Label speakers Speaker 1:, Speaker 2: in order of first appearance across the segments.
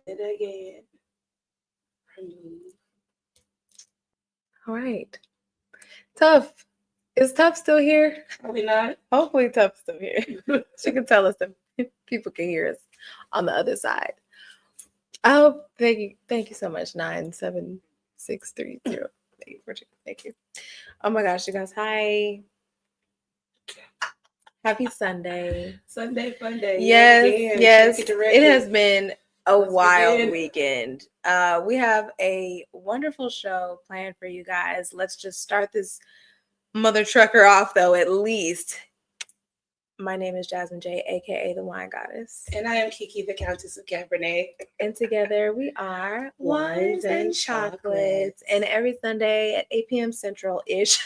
Speaker 1: it again. Remove.
Speaker 2: All right. Tough. Is Tough still here?
Speaker 1: Probably not.
Speaker 2: Hopefully Tough's still here. She can tell us if people can hear us on the other side. Oh, thank you so much. 97630. Thank you. Oh my gosh, you guys. Hi. Happy Sunday.
Speaker 1: Sunday fun day.
Speaker 2: Yes. It has been a wild weekend. We have a wonderful show planned for you guys. Let's just start this mother trucker off, though, at least. My name is Jasmine J, aka the Wine Goddess.
Speaker 1: And I am Kiki, the Kountess of Kabernet.
Speaker 2: And together we are Wines and Chocolates. And every Sunday at 8 p.m. Central-ish,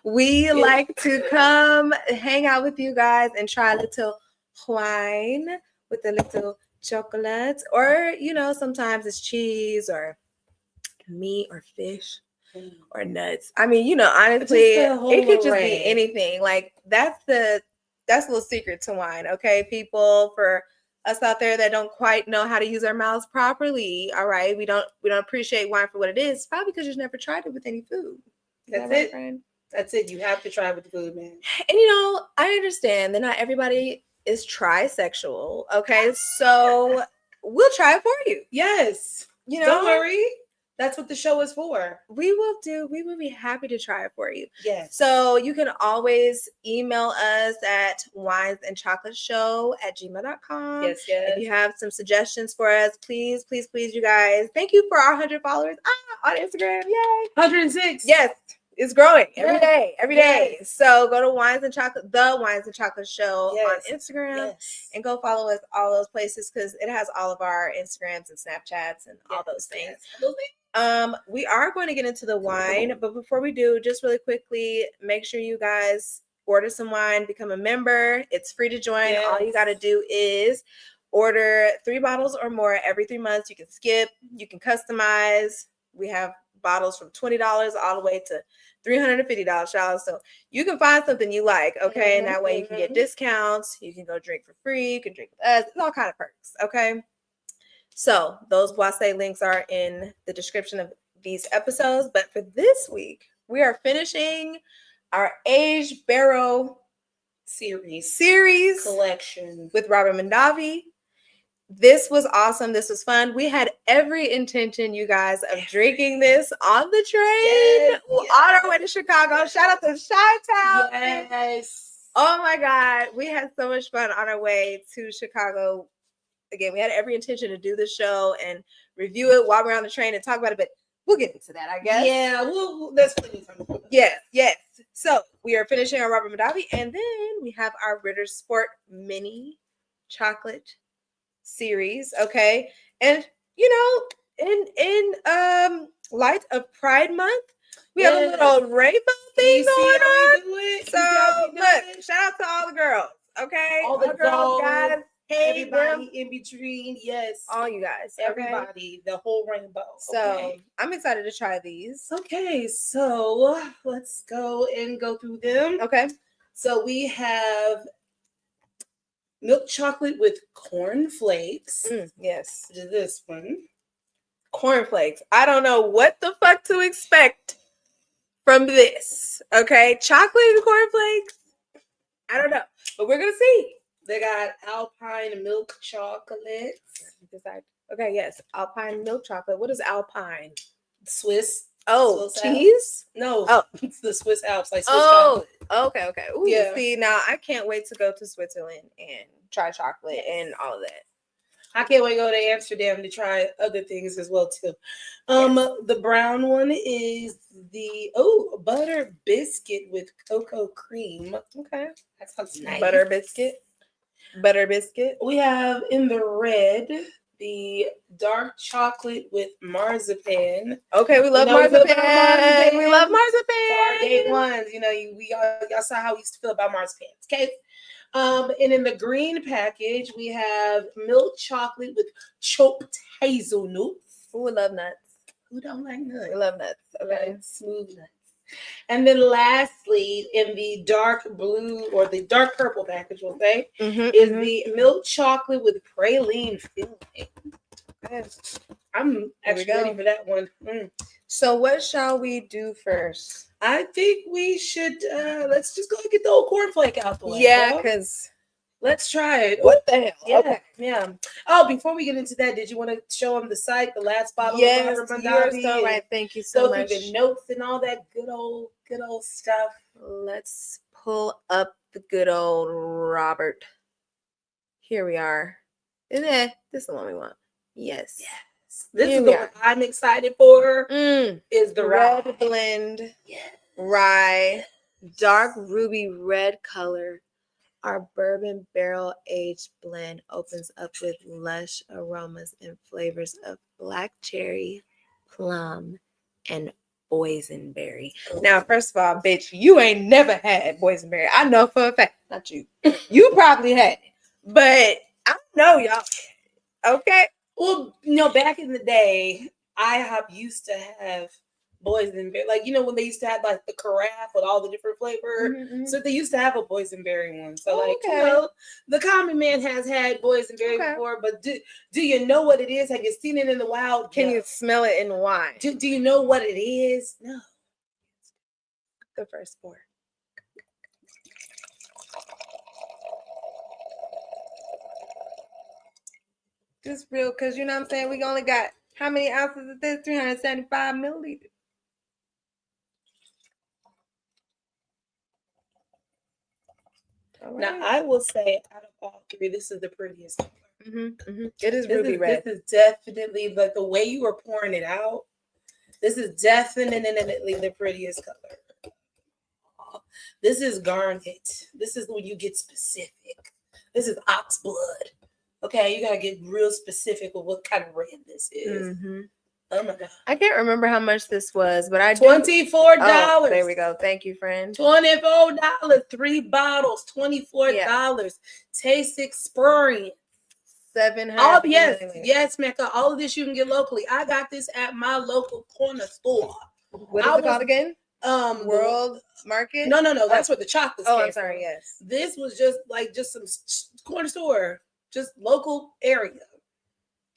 Speaker 2: we like to come hang out with you guys and try a little wine with a little chocolate. Or, sometimes it's cheese or meat or fish or nuts. I mean, honestly, it could just be anything. Like, that's a little secret to wine, okay, people? For us out there that don't quite know how to use our mouths properly, all right? We don't appreciate wine for what it is. Probably because you've never tried it with any food.
Speaker 1: That's it. Friend? That's it. You have to try it with the food, man.
Speaker 2: And I understand that not everybody is trisexual, okay? So we'll try it for you.
Speaker 1: Yes. Don't worry. That's what the show is for.
Speaker 2: We will be happy to try it for you.
Speaker 1: Yes.
Speaker 2: So you can always email us at winesandchocolateshow@gmail.com.
Speaker 1: Yes.
Speaker 2: If you have some suggestions for us, please, you guys. Thank you for our 100 followers on Instagram. Yay.
Speaker 1: 106.
Speaker 2: Yes. It's growing every day. Yes. So go to the Wines and Chocolate Show on Instagram and go follow us all those places because it has all of our Instagrams and Snapchats and all those things. We are going to get into the wine, but before we do, just really quickly, make sure you guys order some wine, become a member. It's free to join. Yes. All you got to do is order 3 bottles or more every 3 months. You can skip, you can customize. We have bottles from $20 all the way to $350, y'all. So you can find something you like, okay? And that way you can get discounts. You can go drink for free. You can drink with us. It's all kind of perks, okay? So those Boisé links are in the description of these episodes. But for this week, we are finishing our Aged Barrel series
Speaker 1: collection
Speaker 2: with Robert Mondavi. This was awesome. This was fun. We had every intention, you guys, of drinking this on the train on our way to Chicago. Shout out to Chi-Town.
Speaker 1: Yes.
Speaker 2: Oh my God. We had so much fun on our way to Chicago. Again, we had every intention to do the show and review it while we're on the train and talk about it, but we'll get into that, I guess.
Speaker 1: Yeah, that's plenty of time.
Speaker 2: Yes. So we are finishing our Robert Mondavi, and then we have our Ritter Sport Mini Chocolate series, okay? And in light of Pride Month, we have a little rainbow thing going on. So look, shout out to all the girls, okay?
Speaker 1: All the girls, guys.
Speaker 2: Hey,
Speaker 1: everybody in between, yes.
Speaker 2: All you guys.
Speaker 1: Everybody, the whole rainbow.
Speaker 2: So I'm excited to try these.
Speaker 1: Okay, so let's go through them.
Speaker 2: Okay.
Speaker 1: So we have milk chocolate with cornflakes.
Speaker 2: Yes.
Speaker 1: Which is this one.
Speaker 2: Cornflakes. I don't know what the fuck to expect from this. Okay. Chocolate and cornflakes. I don't know. But we're going to see.
Speaker 1: They got Alpine milk chocolate.
Speaker 2: Okay, yes. Alpine milk chocolate. What is Alpine?
Speaker 1: Swiss.
Speaker 2: Oh,
Speaker 1: Swiss
Speaker 2: cheese?
Speaker 1: Alps. No, it's the Swiss Alps, like Swiss chocolate.
Speaker 2: Okay. Ooh, yeah. See, now I can't wait to go to Switzerland and try chocolate and all of that.
Speaker 1: I can't wait to go to Amsterdam to try other things as well too. The brown one is the butter biscuit with cocoa cream.
Speaker 2: Okay,
Speaker 1: that sounds nice.
Speaker 2: Butter biscuit.
Speaker 1: We have in the red the dark chocolate with marzipan.
Speaker 2: Okay, we love marzipan. We love marzipan.
Speaker 1: For our day ones, y'all saw how we used to feel about marzipans. Okay. And in the green package, we have milk chocolate with chopped hazelnuts.
Speaker 2: Who would love nuts?
Speaker 1: Who don't like nuts?
Speaker 2: We love nuts. Okay.
Speaker 1: Smooth nuts. And then lastly, in the dark blue or the dark purple package, we'll say, is the milk chocolate with praline filling. I'm actually ready for that one.
Speaker 2: So what shall we do first?
Speaker 1: I think we should let's just go and get the old cornflake out the way.
Speaker 2: Yeah, because
Speaker 1: let's try it.
Speaker 2: What the hell?
Speaker 1: Yeah,
Speaker 2: okay.
Speaker 1: Yeah. Oh, before we get into that, did you want to show them the site, the last bottle
Speaker 2: of
Speaker 1: Robert Mondavi?
Speaker 2: You're so right. Thank you so much.
Speaker 1: Go through the notes and all that good old stuff.
Speaker 2: Let's pull up the good old Robert. Here we are. Isn't it? This is the one we want. Yes.
Speaker 1: This is the one I'm excited for. Is the
Speaker 2: red blend, rye, dark ruby red color. Our bourbon barrel aged blend opens up with lush aromas and flavors of black cherry, plum, and boysenberry. Now, first of all, bitch, you ain't never had boysenberry. I know for a fact. Not you. You probably had it. But I know y'all. Okay.
Speaker 1: Well, back in the day, IHOP used to have boysenberry. Like, when they used to have like the carafe with all the different flavors. Mm-hmm. So they used to have a boysenberry one. So the common man has had boysenberry before, but do you know what it is? Have you seen it in the wild?
Speaker 2: Can you smell it in wine?
Speaker 1: Do you know what it is? No.
Speaker 2: The first pour. Just real, because you know what I'm saying? We only got how many ounces of this? 375 milliliters.
Speaker 1: Right. Now, I will say, out of all three, this is the prettiest color.
Speaker 2: It is ruby red.
Speaker 1: This is definitely, like, the way you were pouring it out, this is definitely the prettiest color. This is garnet. This is when you get specific. This is ox blood. Okay, you gotta get real specific with what kind of red this is. Oh my god!
Speaker 2: I can't remember how much this was, but I
Speaker 1: $24.
Speaker 2: Oh, there we go. Thank you, friend.
Speaker 1: $24. 3 bottles. $24. Taste experience.
Speaker 2: 700.
Speaker 1: Oh yes, Mecca. All of this you can get locally. I got this at my local corner store.
Speaker 2: What is it called again? World Market.
Speaker 1: No. That's where the chocolates.
Speaker 2: I'm sorry. Yes.
Speaker 1: This was just some corner store. Just local area.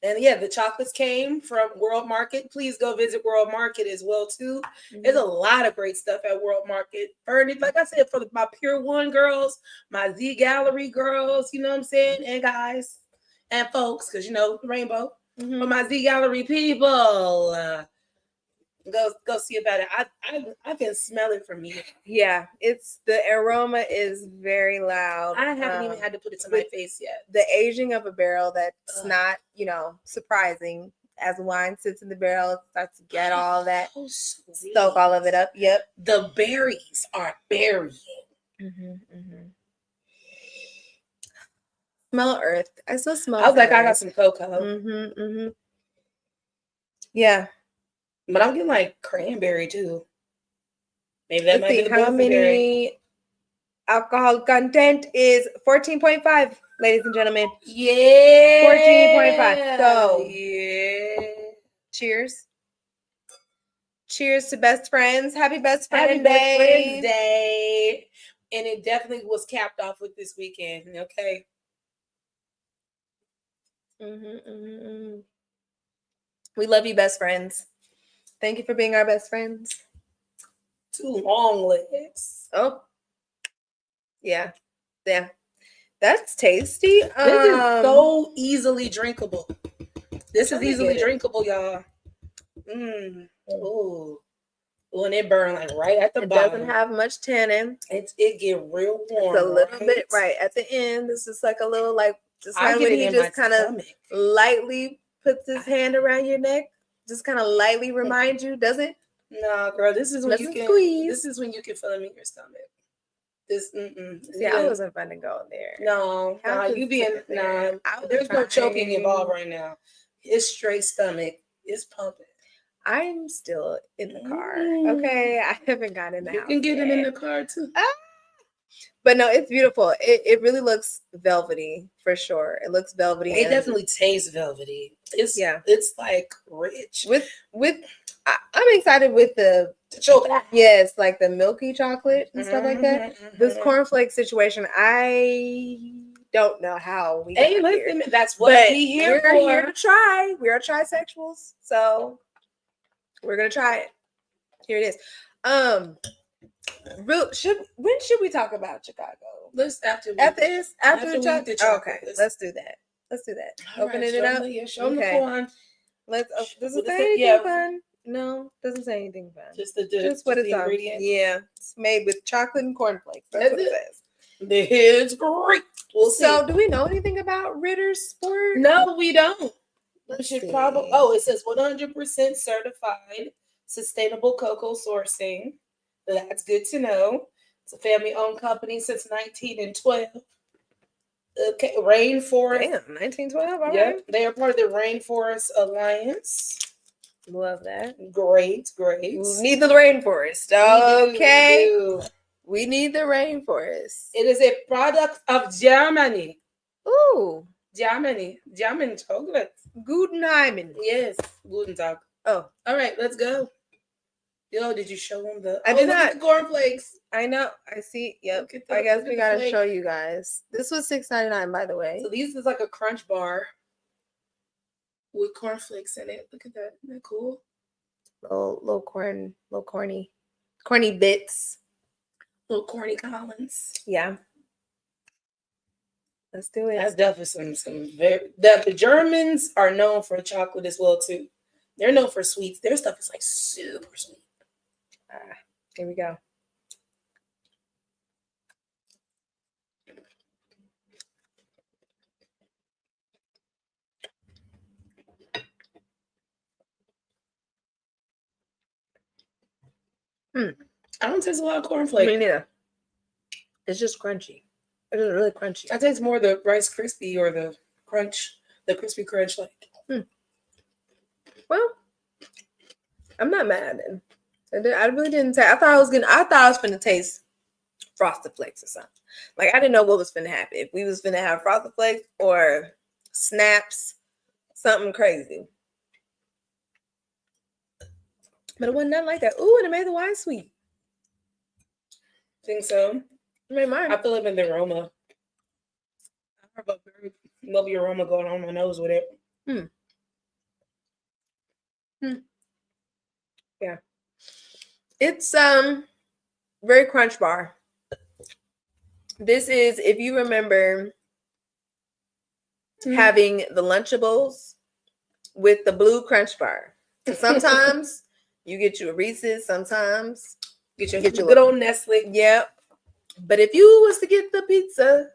Speaker 1: And the chocolates came from World Market. Please go visit World Market as well too. There's a lot of great stuff at World Market. Like I said, for my Pure One girls, my Z Gallery girls, you know what I'm saying? And guys and folks, because rainbow. For my Z Gallery people. Go see about it. I've been smelling from here.
Speaker 2: Yeah, the aroma is very loud.
Speaker 1: I haven't even had to put it to my face yet.
Speaker 2: The aging of a barrel that's not, surprising. As wine sits in the barrel, it starts to get all that, soak all of it up. Yep.
Speaker 1: The berries are berrying.
Speaker 2: Smell earth. I still smell.
Speaker 1: I was like, I got some cocoa.
Speaker 2: Yeah.
Speaker 1: But I'm getting like cranberry too. Maybe that might be the
Speaker 2: how many alcohol content is 14.5, ladies and gentlemen.
Speaker 1: Yeah.
Speaker 2: 14.5. So
Speaker 1: cheers.
Speaker 2: Cheers to best friends. Happy best friend
Speaker 1: day. Best friends day. And it definitely was capped off with this weekend. Okay.
Speaker 2: We love you, best friends. Thank you for being our best friends.
Speaker 1: 2 long legs.
Speaker 2: Oh. Yeah. That's tasty.
Speaker 1: This is so easily drinkable. This is easily drinkable, y'all. Ooh. And it burned like right at the bottom.
Speaker 2: It doesn't have much tannin.
Speaker 1: It get real warm.
Speaker 2: It's a little bit right at the end. This is like a little just when he just kind of lightly puts his hand around your neck. Just kind of lightly remind you, does it?
Speaker 1: No, girl. This is when you can squeeze. This is when you can feel them in your stomach.
Speaker 2: I wasn't fun to go there.
Speaker 1: No, you being there's no choking involved right now. It's straight stomach. It's pumping.
Speaker 2: I'm still in the car. Okay, I haven't gotten in the house.
Speaker 1: You can get it in the car too.
Speaker 2: But no, it's beautiful. It really looks velvety for sure. It looks velvety.
Speaker 1: It definitely tastes velvety. It's like rich.
Speaker 2: I'm excited with the
Speaker 1: chocolate.
Speaker 2: Yes, like the milky chocolate and stuff like that. This cornflake situation, I don't know how we
Speaker 1: Hey,
Speaker 2: got
Speaker 1: listen,
Speaker 2: here.
Speaker 1: that's what we here for.
Speaker 2: We're here to try. We are trisexuals, so we're gonna try it. Here it is. When should we talk about Chicago?
Speaker 1: Let's after the
Speaker 2: chocolate. Okay, let's do that. Opening it up.
Speaker 1: Yeah, show them the corn.
Speaker 2: Does it say anything fun? No, doesn't say anything fun.
Speaker 1: Just
Speaker 2: what it's
Speaker 1: ingredients.
Speaker 2: Yeah, it's made with chocolate and cornflakes. That's what it says.
Speaker 1: It's great. We'll see.
Speaker 2: So, do we know anything about Ritter Sport?
Speaker 1: No, we don't.
Speaker 2: Let's
Speaker 1: should
Speaker 2: see.
Speaker 1: probably. Oh, it says 100% certified sustainable cocoa sourcing. That's good to know. It's a family-owned company since 1912. Okay, Rainforest.
Speaker 2: Damn, 1912. All
Speaker 1: yep,
Speaker 2: right.
Speaker 1: They are part of the Rainforest Alliance.
Speaker 2: Love that.
Speaker 1: Great.
Speaker 2: We need the rainforest. Okay. We need the rainforest.
Speaker 1: It is a product of Germany.
Speaker 2: Ooh.
Speaker 1: German chocolate.
Speaker 2: Gutenheimen.
Speaker 1: Yes. Guten Tag.
Speaker 2: Oh.
Speaker 1: All right, let's go. Yo, did you show them the?
Speaker 2: I did not.
Speaker 1: Look at the cornflakes.
Speaker 2: I know. I see. Yep. I guess we gotta show you guys. This was $6.99, by the way.
Speaker 1: So these is like a crunch bar with cornflakes in it. Look at that. Isn't that cool?
Speaker 2: Little corny bits.
Speaker 1: Little corny Collins.
Speaker 2: Yeah. Let's do it.
Speaker 1: That's definitely some very. The Germans are known for chocolate as well too. They're known for sweets. Their stuff is like super sweet.
Speaker 2: Here we go.
Speaker 1: I don't taste a lot of cornflakes.
Speaker 2: Me neither. It's just crunchy. It is really crunchy.
Speaker 1: I taste more the Rice Krispie or the crispy crunch. Like,
Speaker 2: Well, I'm not mad. I really didn't say. I thought I was gonna taste Frosted Flakes or something. Like I didn't know what was gonna happen. If we was gonna have Frosted Flakes or Snaps, something crazy. But it wasn't nothing like that. Ooh, and it made the wine sweet.
Speaker 1: Think so?
Speaker 2: It made mine.
Speaker 1: I feel it in the aroma. I have a very lovely aroma going on my nose with it.
Speaker 2: Yeah. It's very crunch bar. This is, if you remember having the Lunchables with the blue crunch bar. Sometimes you get you a Reese's, sometimes
Speaker 1: get your good old Nestle.
Speaker 2: Yep. But if you was to get the pizza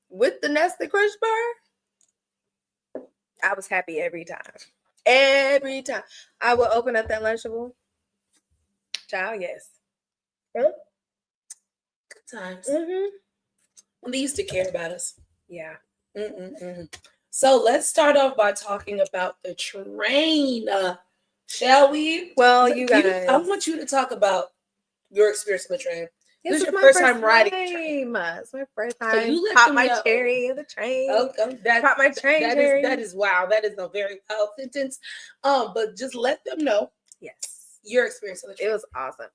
Speaker 2: with the Nestle crunch bar, I was happy every time. Every time. I would open up that Lunchable. Child, yes.
Speaker 1: Huh? Good times.
Speaker 2: Mm-hmm.
Speaker 1: They used to care about us.
Speaker 2: Yeah.
Speaker 1: So let's start off by talking about the train. Shall we?
Speaker 2: Well, you guys.
Speaker 1: I want you to talk about your experience on the train.
Speaker 2: This
Speaker 1: is your first time riding the train.
Speaker 2: It's my first time.
Speaker 1: So you
Speaker 2: popped my cherry of the train.
Speaker 1: Popped
Speaker 2: my train cherry.
Speaker 1: That is wow. That is a very wild sentence. But just let them know.
Speaker 2: Yes.
Speaker 1: Your experience on the train.
Speaker 2: It was awesome.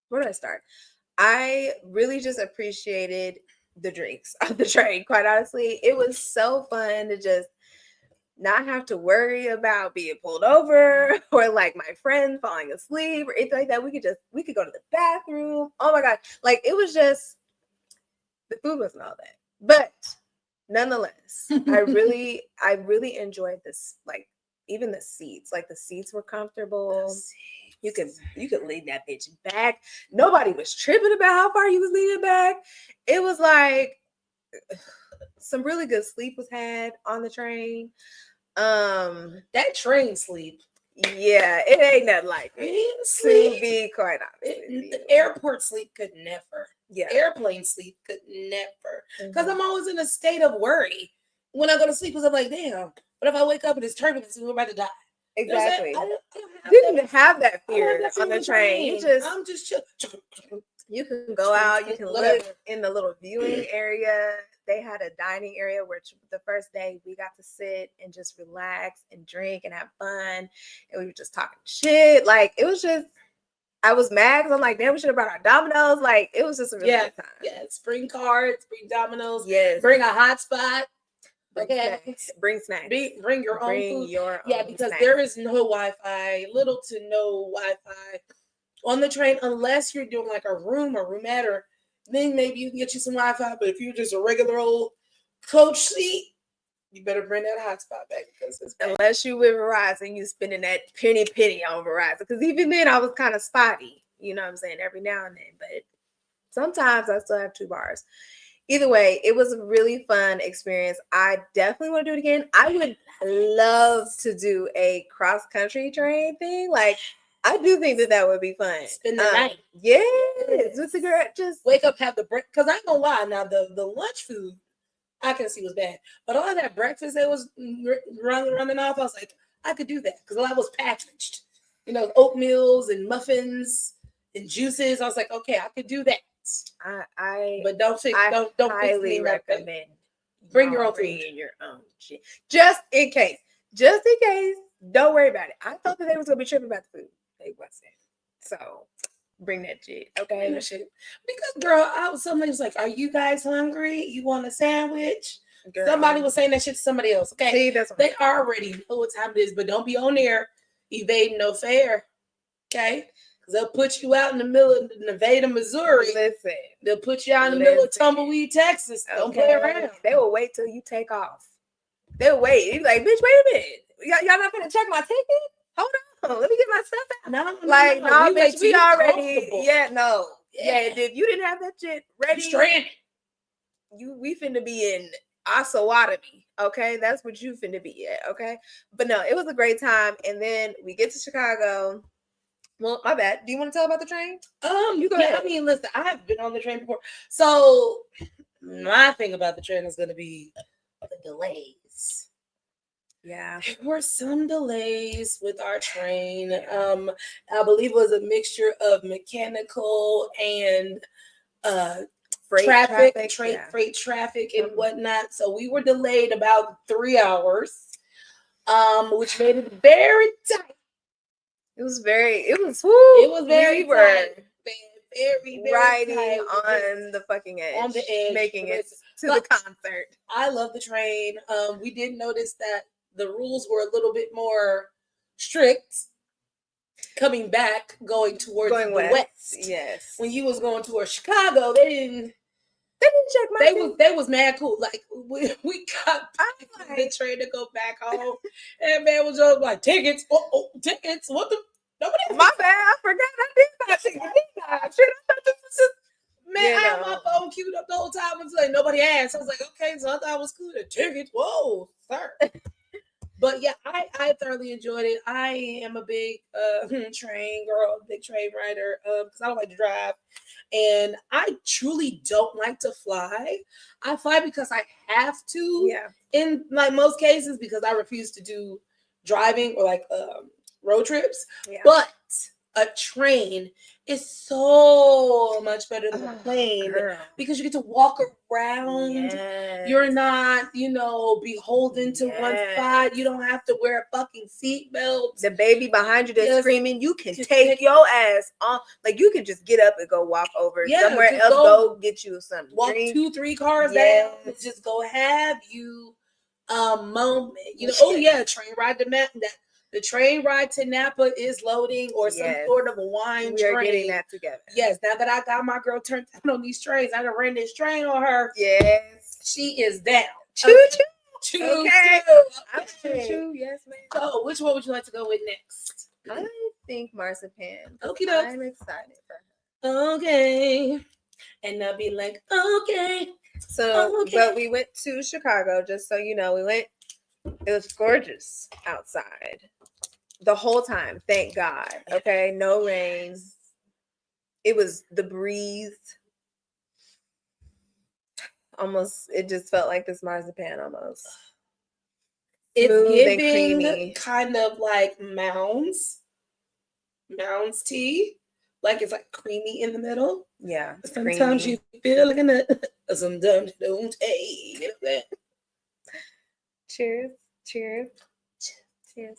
Speaker 2: Where did I start? I really just appreciated the drinks on the train, quite honestly. It was so fun to just not have to worry about being pulled over or like my friend falling asleep or anything like that. We could go to the bathroom. Oh my God. Like it was just, the food wasn't all that. But nonetheless, I really enjoyed this. Like even the seats, like the seats were comfortable. You could lean that bitch back. Nobody was tripping about how far you was leaning back. It was like some really good sleep was had on the train.
Speaker 1: That train sleep.
Speaker 2: Yeah, it ain't nothing like it. To be quite honest.
Speaker 1: The airport sleep could never.
Speaker 2: Yeah.
Speaker 1: Airplane sleep could never. Because I'm always in a state of worry when I go to sleep because I'm like, damn, what if I wake up and it's turbulence and we're about to die?
Speaker 2: Exactly. I didn't have that fear on the train.
Speaker 1: I'm just chill.
Speaker 2: You can go out, you can look in the little viewing area. They had a dining area where the first day we got to sit and just relax and drink and have fun. And we were just talking shit. Like it was just I was mad because I'm like, damn, we should have brought our dominoes. Like, it was just a really good time.
Speaker 1: Yes, bring cards, bring dominoes.
Speaker 2: Yes.
Speaker 1: Bring a hotspot.
Speaker 2: Bring snacks.
Speaker 1: Bring your own food. Because
Speaker 2: snacks.
Speaker 1: there is no Wi-Fi, little to no Wi-Fi on the train unless you're doing like a roomette, or then maybe you can get you some Wi-Fi. But if you're just a regular old coach seat, you better bring that hotspot back, because it's bad.
Speaker 2: Unless you with Verizon, you spending that penny on Verizon. Because even then, I was kind of spotty. You know what I'm saying? Every now and then, but sometimes I still have 2 bars. Either way, it was a really fun experience. I definitely want to do it again. I would love to do a cross-country train thing. Like, I do think that would be fun.
Speaker 1: Spend the night.
Speaker 2: Yes. With the girl, just
Speaker 1: wake up, have the break. Because I ain't gonna lie, now the lunch food, I can see was bad. But all that breakfast that was running off, I was like, I could do that. Because that was packaged. You know, oatmeals and muffins and juices. I was like, okay, I could do that. But don't
Speaker 2: highly recommend
Speaker 1: bring your own food.
Speaker 2: Your own shit. Just in case. Don't worry about it. I thought that they was gonna be tripping about the food. They wasn't. So bring that shit. Okay.
Speaker 1: Bring that shit. Because girl, somebody was like, are you guys hungry? You want a sandwich? Girl. Somebody was saying that shit to somebody else. Okay.
Speaker 2: See, that's
Speaker 1: they already know what time it is, but don't be on there evading no fare. Okay. They'll put you out in the middle of Nevada, Missouri.
Speaker 2: Listen.
Speaker 1: They'll put you out in the middle of Tumbleweed, Texas. Don't play around.
Speaker 2: They will wait till you take off. They'll wait. You're like, bitch, wait a minute. Y'all not gonna check my ticket? Hold on. Let me get my stuff out. No, bitch, we already. If you didn't have that shit ready, we finna be in Osawatomie. Okay, that's what you finna be at. Okay, but no, it was a great time. And then we get to Chicago. Well, my bad. Do you want to tell about the train?
Speaker 1: You go ahead. I mean, listen, I have been on the train before. So my thing about the train is going to be the delays.
Speaker 2: Yeah.
Speaker 1: There were some delays with our train. I believe it was a mixture of mechanical and freight traffic and whatnot. So we were delayed about 3 hours, which made it very tight.
Speaker 2: It was very tight.
Speaker 1: Very, very
Speaker 2: riding
Speaker 1: tight.
Speaker 2: on the fucking edge. On the edge. Making it to the concert.
Speaker 1: I love the train. We did notice that the rules were a little bit more strict coming back, going the west.
Speaker 2: Yes.
Speaker 1: When you was going towards Chicago, they didn't check my ticket. They was mad cool. Like we got the train to go back home, and man was just like, tickets, tickets. What the? Nobody.
Speaker 2: My bad. I forgot I did not ticket. I thought this was just.
Speaker 1: Man, I had my phone queued up the whole time until like nobody asked. I was like, okay, so I thought it was cool. The tickets, whoa, sir. But yeah, I thoroughly enjoyed it. I am a big train girl, big train rider, because I don't like to drive. And I truly don't like to fly. I fly because I have to.
Speaker 2: Yeah.
Speaker 1: In like most cases, because I refuse to do driving or like road trips. Yeah. But a train is so much better than a plane because you get to walk around. Yes. You're not, beholden to one spot. You don't have to wear a fucking seatbelt.
Speaker 2: The baby behind you that's screaming, you can take your ass on. Like, you can just get up and go walk over somewhere else. Go get you something.
Speaker 1: Walk 2-3 cars down. Just go have you a moment. Train ride to the train ride to Napa is loading, or some sort of a wine train.
Speaker 2: We are getting that together.
Speaker 1: Yes, now that I got my girl turned down on these trains, I done ran this train on her.
Speaker 2: Yes.
Speaker 1: She is down.
Speaker 2: Choo-choo.
Speaker 1: Okay.
Speaker 2: Choo-choo. Yes, ma'am.
Speaker 1: So, which one would you like to go with next?
Speaker 2: I think marzipan.
Speaker 1: Okay,
Speaker 2: I'm excited for her.
Speaker 1: Okay. And I'll be like, okay.
Speaker 2: So, but we went to Chicago, just so you know. It was gorgeous outside the whole time. Thank God. Okay. No rain. It was the breeze. Almost, it just felt like this marzipan almost.
Speaker 1: It's giving kind of like Mounds tea. Like it's like creamy in the middle.
Speaker 2: Yeah.
Speaker 1: Sometimes you feel like a nut. Sometimes you don't take it.
Speaker 2: Cheers. Cheers. Cheers.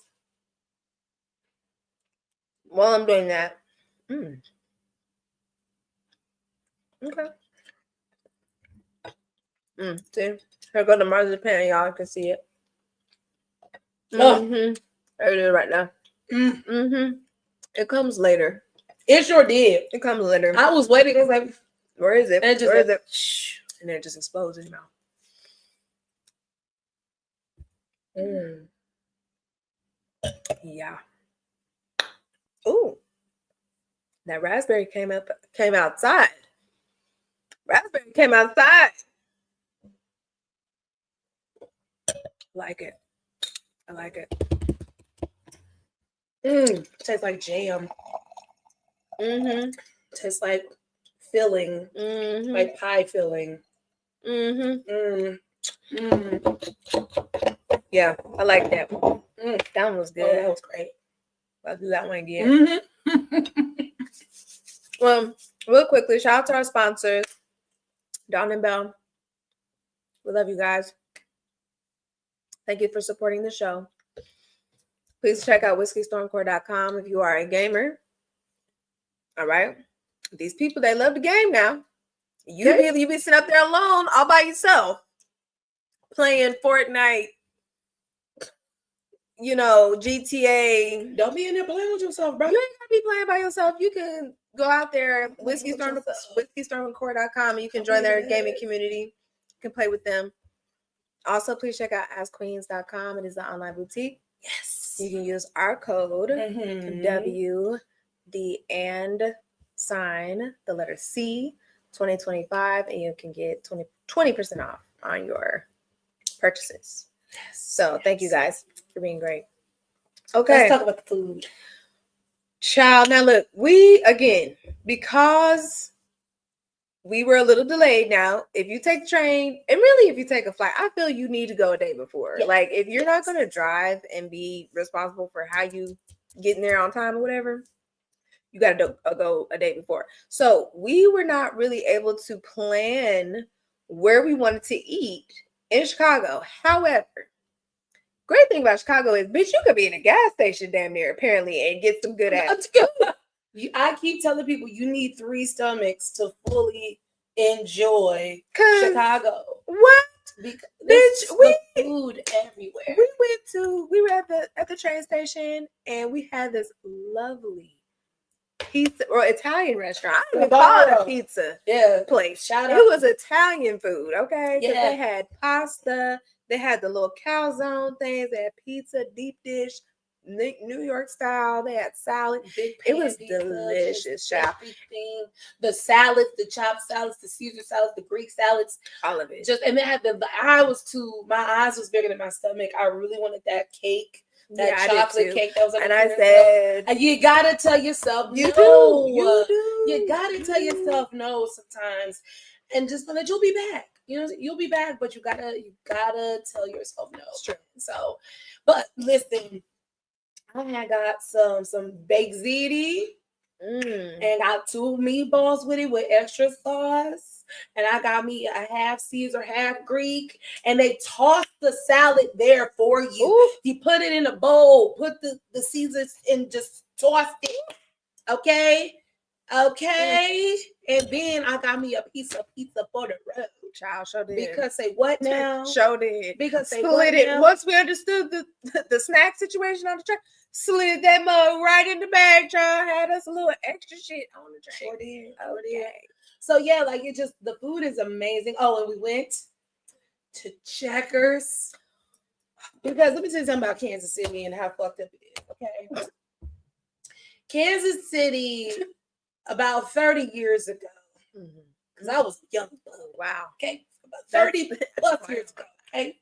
Speaker 2: While I'm doing that, Okay. See, here go the marzipan. Y'all can see it. There it is right now. It comes later.
Speaker 1: It sure did.
Speaker 2: It comes later.
Speaker 1: I was waiting. I was like,
Speaker 2: where is it?
Speaker 1: And
Speaker 2: Where is it? And then it just explodes in your mouth. Yeah. Ooh. That raspberry came outside. Raspberry came outside. Like it. I like it.
Speaker 1: Tastes like jam. Tastes like filling. Like pie filling.
Speaker 2: Yeah, I like that one. That one was good.
Speaker 1: Oh, that was great.
Speaker 2: I'll do that one again. Well, real quickly, shout out to our sponsors, Dawn and Bell. We love you guys. Thank you for supporting the show. Please check out whiskeystormcore.com if you are a gamer. All right. These people, they love the game now. You be sitting up there alone all by yourself playing Fortnite, GTA.
Speaker 1: Don't be in there playing with yourself, bro.
Speaker 2: You ain't gotta be playing by yourself. You can go out there, whiskeystormcore.com, and you can join their gaming community. You can play with them. Also, please check out askqueens.com. It is an online boutique.
Speaker 1: Yes.
Speaker 2: You can use our code W, the and sign, the letter C, 2025, and you can get 20% off on your purchases. Yes. So thank you guys for being great. Okay.
Speaker 1: Let's talk about the food.
Speaker 2: Child, now look, because we were a little delayed now. If you take the train, and really if you take a flight, I feel you need to go a day before. Yes. Like if you're not going to drive and be responsible for how you get in there on time or whatever, you got to go a day before. So we were not really able to plan where we wanted to eat in Chicago. However, great thing about Chicago is, bitch, you could be in a gas station damn near apparently and get some good ass.
Speaker 1: I keep telling people you need 3 stomachs to fully enjoy Chicago.
Speaker 2: What?
Speaker 1: Because
Speaker 2: bitch,
Speaker 1: food everywhere.
Speaker 2: We were at the train station and we had this lovely pizza or Italian restaurant. I don't even call it a pizza place. It was Italian food, okay? Because they had pasta, they had the little calzone things, they had pizza, deep dish, New York style. They had salad. It was delicious, child.
Speaker 1: Everything, the salads, the chopped salads, the Caesar salads, the Greek salads, all of it. And they had my eyes was bigger than my stomach. I really wanted that cake. That chocolate cake that was on
Speaker 2: I said,
Speaker 1: and you gotta tell yourself no. You do. You gotta tell yourself no sometimes, and just know that you'll be back. You'll be back, but you gotta tell yourself no. It's true. So, but listen, I had got some baked ziti and got 2 meatballs with it with extra sauce. And I got me a half Caesar, half Greek. And they tossed the salad there for you. Ooh. You put it in a bowl, put the Caesars and just tossed it. Okay? And then I got me a piece of pizza for the road.
Speaker 2: Child, sure did.
Speaker 1: Because say what now?
Speaker 2: Sure did.
Speaker 1: Because say
Speaker 2: split
Speaker 1: what
Speaker 2: it.
Speaker 1: now?
Speaker 2: Once we understood the snack situation on the train, slid that mug right in the bag, child. Had us a little extra shit on the train.
Speaker 1: Sure did. So yeah, like the food is amazing. Oh, and we went to Checkers. Because let me tell you something about Kansas City and how fucked up it is. Okay. Kansas City about 30 years ago. Because I was young.
Speaker 2: Wow.
Speaker 1: Okay. About 30 plus years ago. Okay.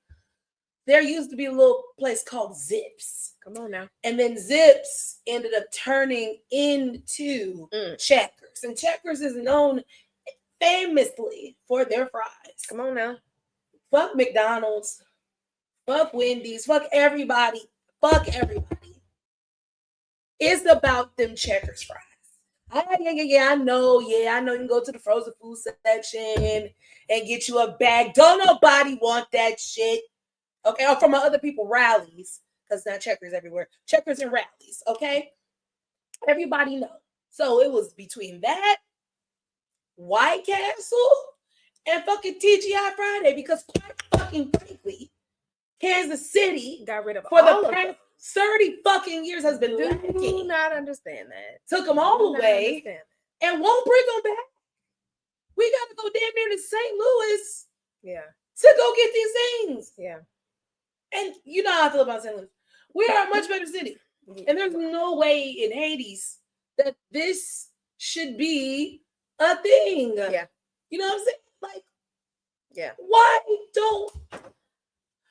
Speaker 1: There used to be a little place called Zips.
Speaker 2: Come on now.
Speaker 1: And then Zips ended up turning into Checkers. And Checkers is known famously for their fries.
Speaker 2: Come on now.
Speaker 1: Fuck McDonald's. Fuck Wendy's. Fuck everybody. It's about them Checkers fries. I know. Yeah, I know you can go to the frozen food section and get you a bag. Don't nobody want that shit. Okay, or from other people rallies, because now Checkers everywhere. Checkers and rallies, okay? Everybody know. So it was between that, White Castle, and fucking TGI Friday, because quite fucking frankly, Kansas City
Speaker 2: got rid of
Speaker 1: for
Speaker 2: all
Speaker 1: the past 30 fucking years has been lacking.
Speaker 2: Do not understand that.
Speaker 1: Took them all away and won't bring them back. We got to go damn near to St. Louis.
Speaker 2: Yeah.
Speaker 1: To go get these things.
Speaker 2: Yeah.
Speaker 1: And you know how I feel about St. Louis. We are a much better city. And there's no way in Hades that this should be a thing.
Speaker 2: Yeah.
Speaker 1: You know what I'm saying? Like,
Speaker 2: yeah.
Speaker 1: Why don't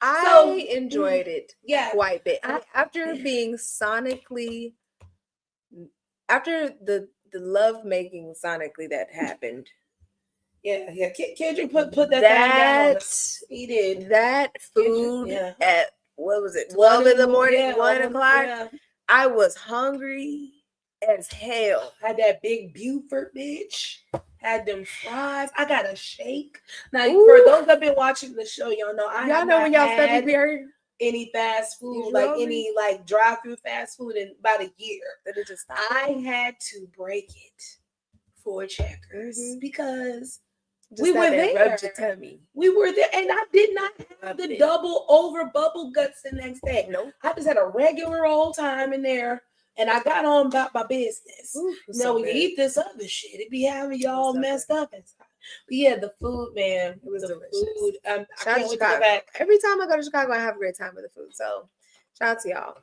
Speaker 2: I enjoyed it quite a bit. After being sonically, after the love making sonically that happened.
Speaker 1: Yeah. Kendrick put that down on us. He did.
Speaker 2: That food at, what was it, 12 in the morning, 1 o'clock? Yeah. I was hungry as hell.
Speaker 1: Had that big Buford bitch. Had them fries. I got a shake. Now, for those that have been watching the show, y'all know when y'all started hearing any fast food, like any like drive-through fast food in about a year. That it just stopped. I had to break it for Checkers because we were there. We were there, and I did not have the double over bubble guts the next day.
Speaker 2: Nope.
Speaker 1: I just had a regular old time in there. And I got on about my business. Now, when you eat this other shit, it be having y'all messed up inside. But yeah, the food, man. It was delicious. Food, I can't wait to go back.
Speaker 2: Every time I go to Chicago, I have a great time with the food. So, shout out to y'all.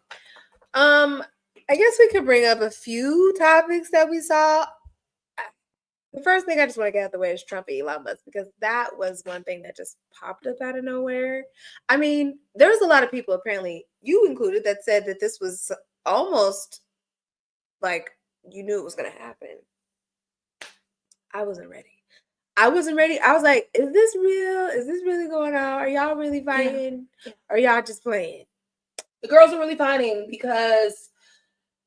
Speaker 2: I guess we could bring up a few topics that we saw. The first thing I just want to get out of the way is Trump and Elon Musk, because that was one thing that just popped up out of nowhere. I mean, there was a lot of people, apparently you included, that said that this was almost like you knew it was going to happen. I wasn't ready. I was like, is this real? Is this really going on? Are y'all really fighting? Yeah. Or y'all just playing?
Speaker 1: The girls are really fighting because,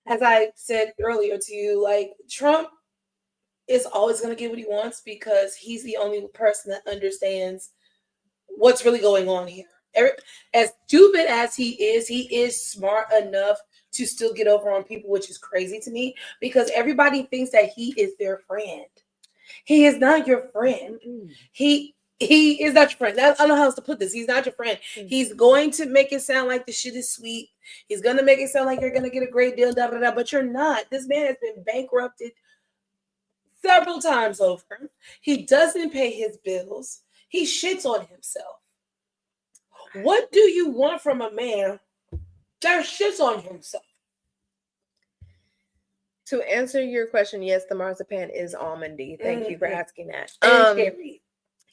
Speaker 1: as I said earlier to you, like, Trump is always going to get what he wants because he's the only person that understands what's really going on here. As stupid as he is smart enough to still get over on people, which is crazy to me because everybody thinks that he is their friend. He is not your friend. He is not your friend. I don't know how else to put this. He's not your friend. He's going to make it sound like the shit is sweet. He's going to make it sound like you're going to get a great deal, but you're not. This man has been bankrupted several times over. He doesn't pay his bills. He shits on himself. What do you want from a man that shits on himself?
Speaker 2: To answer your question, yes, the marzipan is almondy. Thank you for asking that.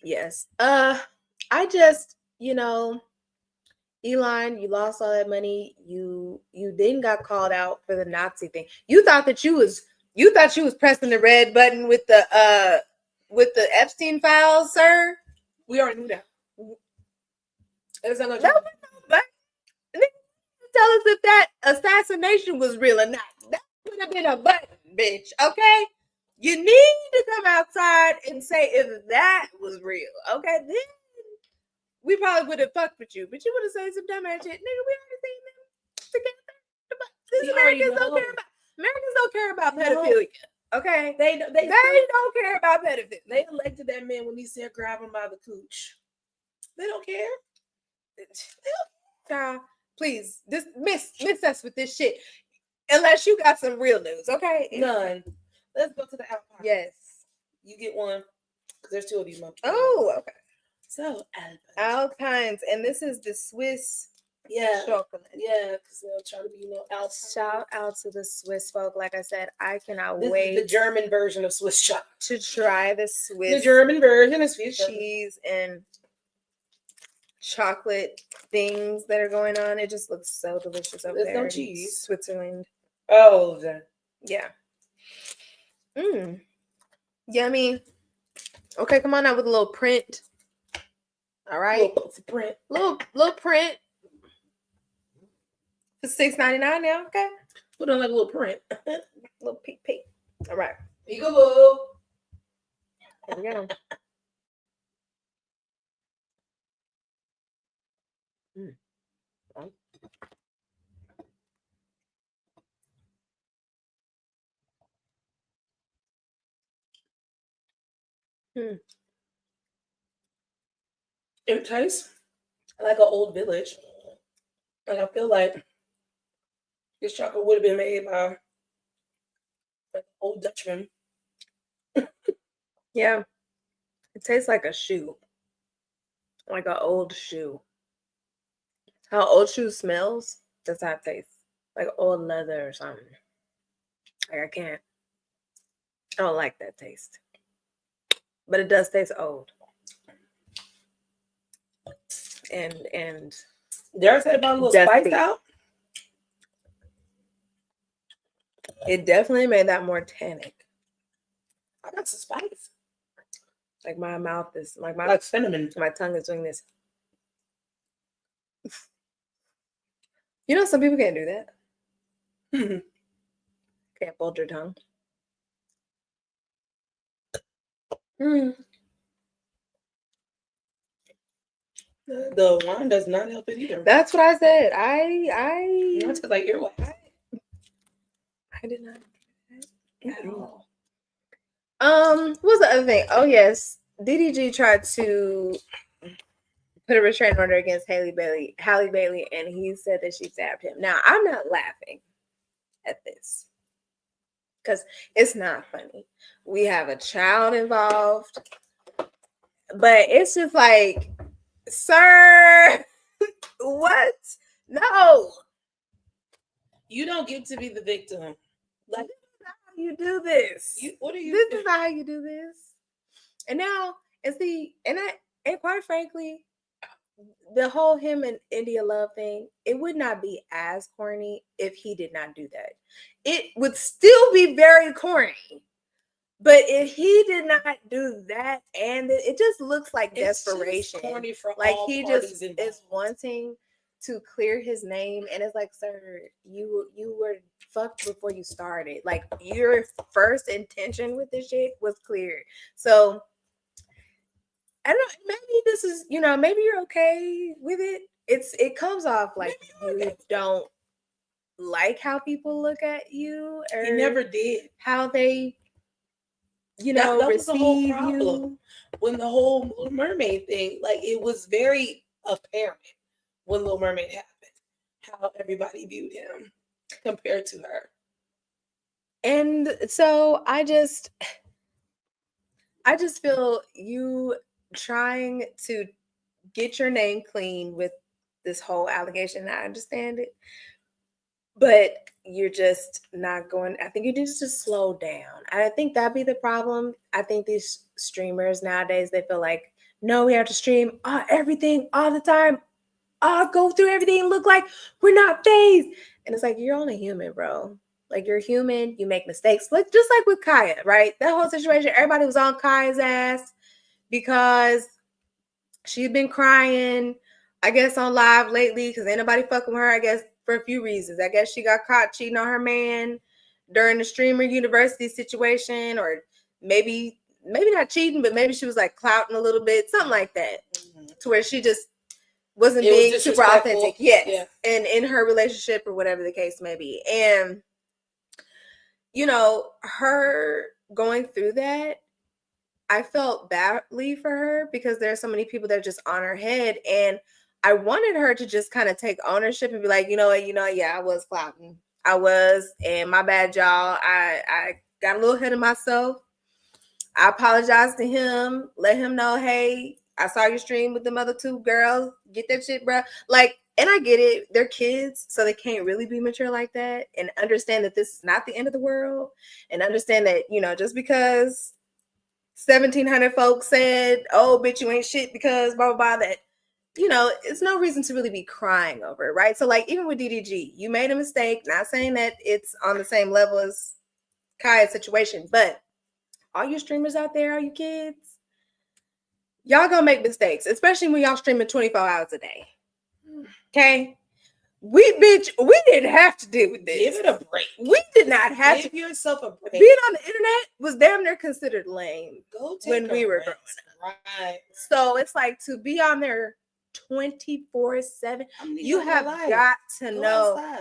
Speaker 2: Yes. I just, Elon, you lost all that money. You then got called out for the Nazi thing. You thought you was pressing the red button with the Epstein files, sir.
Speaker 1: We already knew that.
Speaker 2: Tell us if that assassination was real or not. That would have been a button, bitch. Okay? You need to come outside and say if that was real. Okay? Then we probably would have fucked with you. But you would have said some dumb ass shit. Nigga, we already seen them together. Americans don't care about pedophilia. Okay? They don't care about pedophilia.
Speaker 1: They elected that man when he said grab him by the cooch. They don't care.
Speaker 2: Please, miss us with this shit. Unless you got some real news, okay?
Speaker 1: None. Let's go to the Alpine.
Speaker 2: Yes.
Speaker 1: You get one. Because there's two of these monkeys.
Speaker 2: Oh, okay.
Speaker 1: So,
Speaker 2: Alpines. And this is the Swiss chocolate.
Speaker 1: Yeah, because they'll try to be Alpine.
Speaker 2: Shout out to the Swiss folk. Like I said, I cannot wait.
Speaker 1: The German version of Swiss chocolate.
Speaker 2: To try the Swiss.
Speaker 1: The German version of Swiss
Speaker 2: cheese and chocolate things that are going on. It just looks so delicious over there.
Speaker 1: There's no cheese.
Speaker 2: Switzerland.
Speaker 1: Oh,
Speaker 2: yeah. Yummy. Okay, come on out with a little print. All right. Little print. For $6.99 now, okay?
Speaker 1: Put on like a little print.
Speaker 2: Little peek. All right.
Speaker 1: Peekaboo.
Speaker 2: There we go.
Speaker 1: It tastes like an old village. Like I feel like this chocolate would have been made by like old Dutchman.
Speaker 2: Yeah. It tastes like a shoe. Like an old shoe. How old shoe smells, that's how it tastes. Like old leather or something. Like I can't. I don't like that taste. But it does taste old. And
Speaker 1: dare I say about a little spice out?
Speaker 2: It definitely made that more tannic.
Speaker 1: I got some spice.
Speaker 2: Like my mouth is like
Speaker 1: cinnamon.
Speaker 2: My tongue is doing this. You know, some people can't do that. Can't fold your tongue.
Speaker 1: The wine does not help it either.
Speaker 2: That's what I said.
Speaker 1: That's because like earwax.
Speaker 2: I did not do that at all. What's the other thing? Oh yes, DDG tried to put a restraining order against Halle Bailey, and he said that she stabbed him. Now I'm not laughing at this because it's not funny. We have a child involved, but it's just like, sir, what? No,
Speaker 1: you don't get to be the victim. Like,
Speaker 2: you do this.
Speaker 1: What are you?
Speaker 2: This is not how you do this. And now, and quite frankly, the whole him and India Love thing, it would not be as corny if he did not do that. It would still be very corny. But if he did not do that, and it just looks like desperation.
Speaker 1: Corny for
Speaker 2: like
Speaker 1: all
Speaker 2: he just involved. Is wanting to clear his name, and it's like, sir, you were fucked before you started. Like your first intention with this shit was clear. So I don't know, maybe this is, maybe you're okay with it. It comes off like you don't like how people look at you, or
Speaker 1: he never did.
Speaker 2: How they
Speaker 1: that was the whole problem.
Speaker 2: You.
Speaker 1: When the whole Little Mermaid thing, like it was very apparent when Little Mermaid happened, how everybody viewed him compared to her.
Speaker 2: And so I just feel you trying to get your name clean with this whole allegation. I understand it, but you're just not going. I think you need to slow down. I think that'd be the problem. I think these streamers nowadays, they feel like, no, we have to stream everything all the time. Go through everything, look like we're not phased. And it's like, you're only human, bro. Like, you're human, you make mistakes. Like, just like with Kaya, right? That whole situation, everybody was on Kaya's ass because she'd been crying, I guess, on live lately because ain't nobody fucking with her, I guess, for a few reasons. I guess she got caught cheating on her man during the streamer university situation, or maybe not cheating, but maybe she was like clouting a little bit, something like that, to where she just wasn't being super authentic. Yes. Yeah. And in her relationship or whatever the case may be. And, her going through that, I felt badly for her because there are so many people that are just on her head. And I wanted her to just kind of take ownership and be like, yeah, I was clouting. I was, and my bad, y'all. I got a little ahead of myself. I apologized to him, let him know, hey, I saw your stream with them other two girls. Get that shit, bro. Like, and I get it. They're kids, so they can't really be mature like that, and understand that this is not the end of the world, and understand that, just because 1,700 folks said, oh, bitch, you ain't shit because blah, blah, blah, that, it's no reason to really be crying over it, right? So, like, even with DDG, you made a mistake. Not saying that it's on the same level as Kaya's situation, but all you streamers out there, all you kids, y'all gonna make mistakes, especially when y'all streaming 24 hours a day. Okay? We didn't have to deal with this.
Speaker 1: Give it a break.
Speaker 2: We did not have
Speaker 1: to. Give yourself a break.
Speaker 2: Being on the internet was damn near considered lame when we were growing up.
Speaker 1: Right.
Speaker 2: So it's like, to be on there 24/7, you have got to know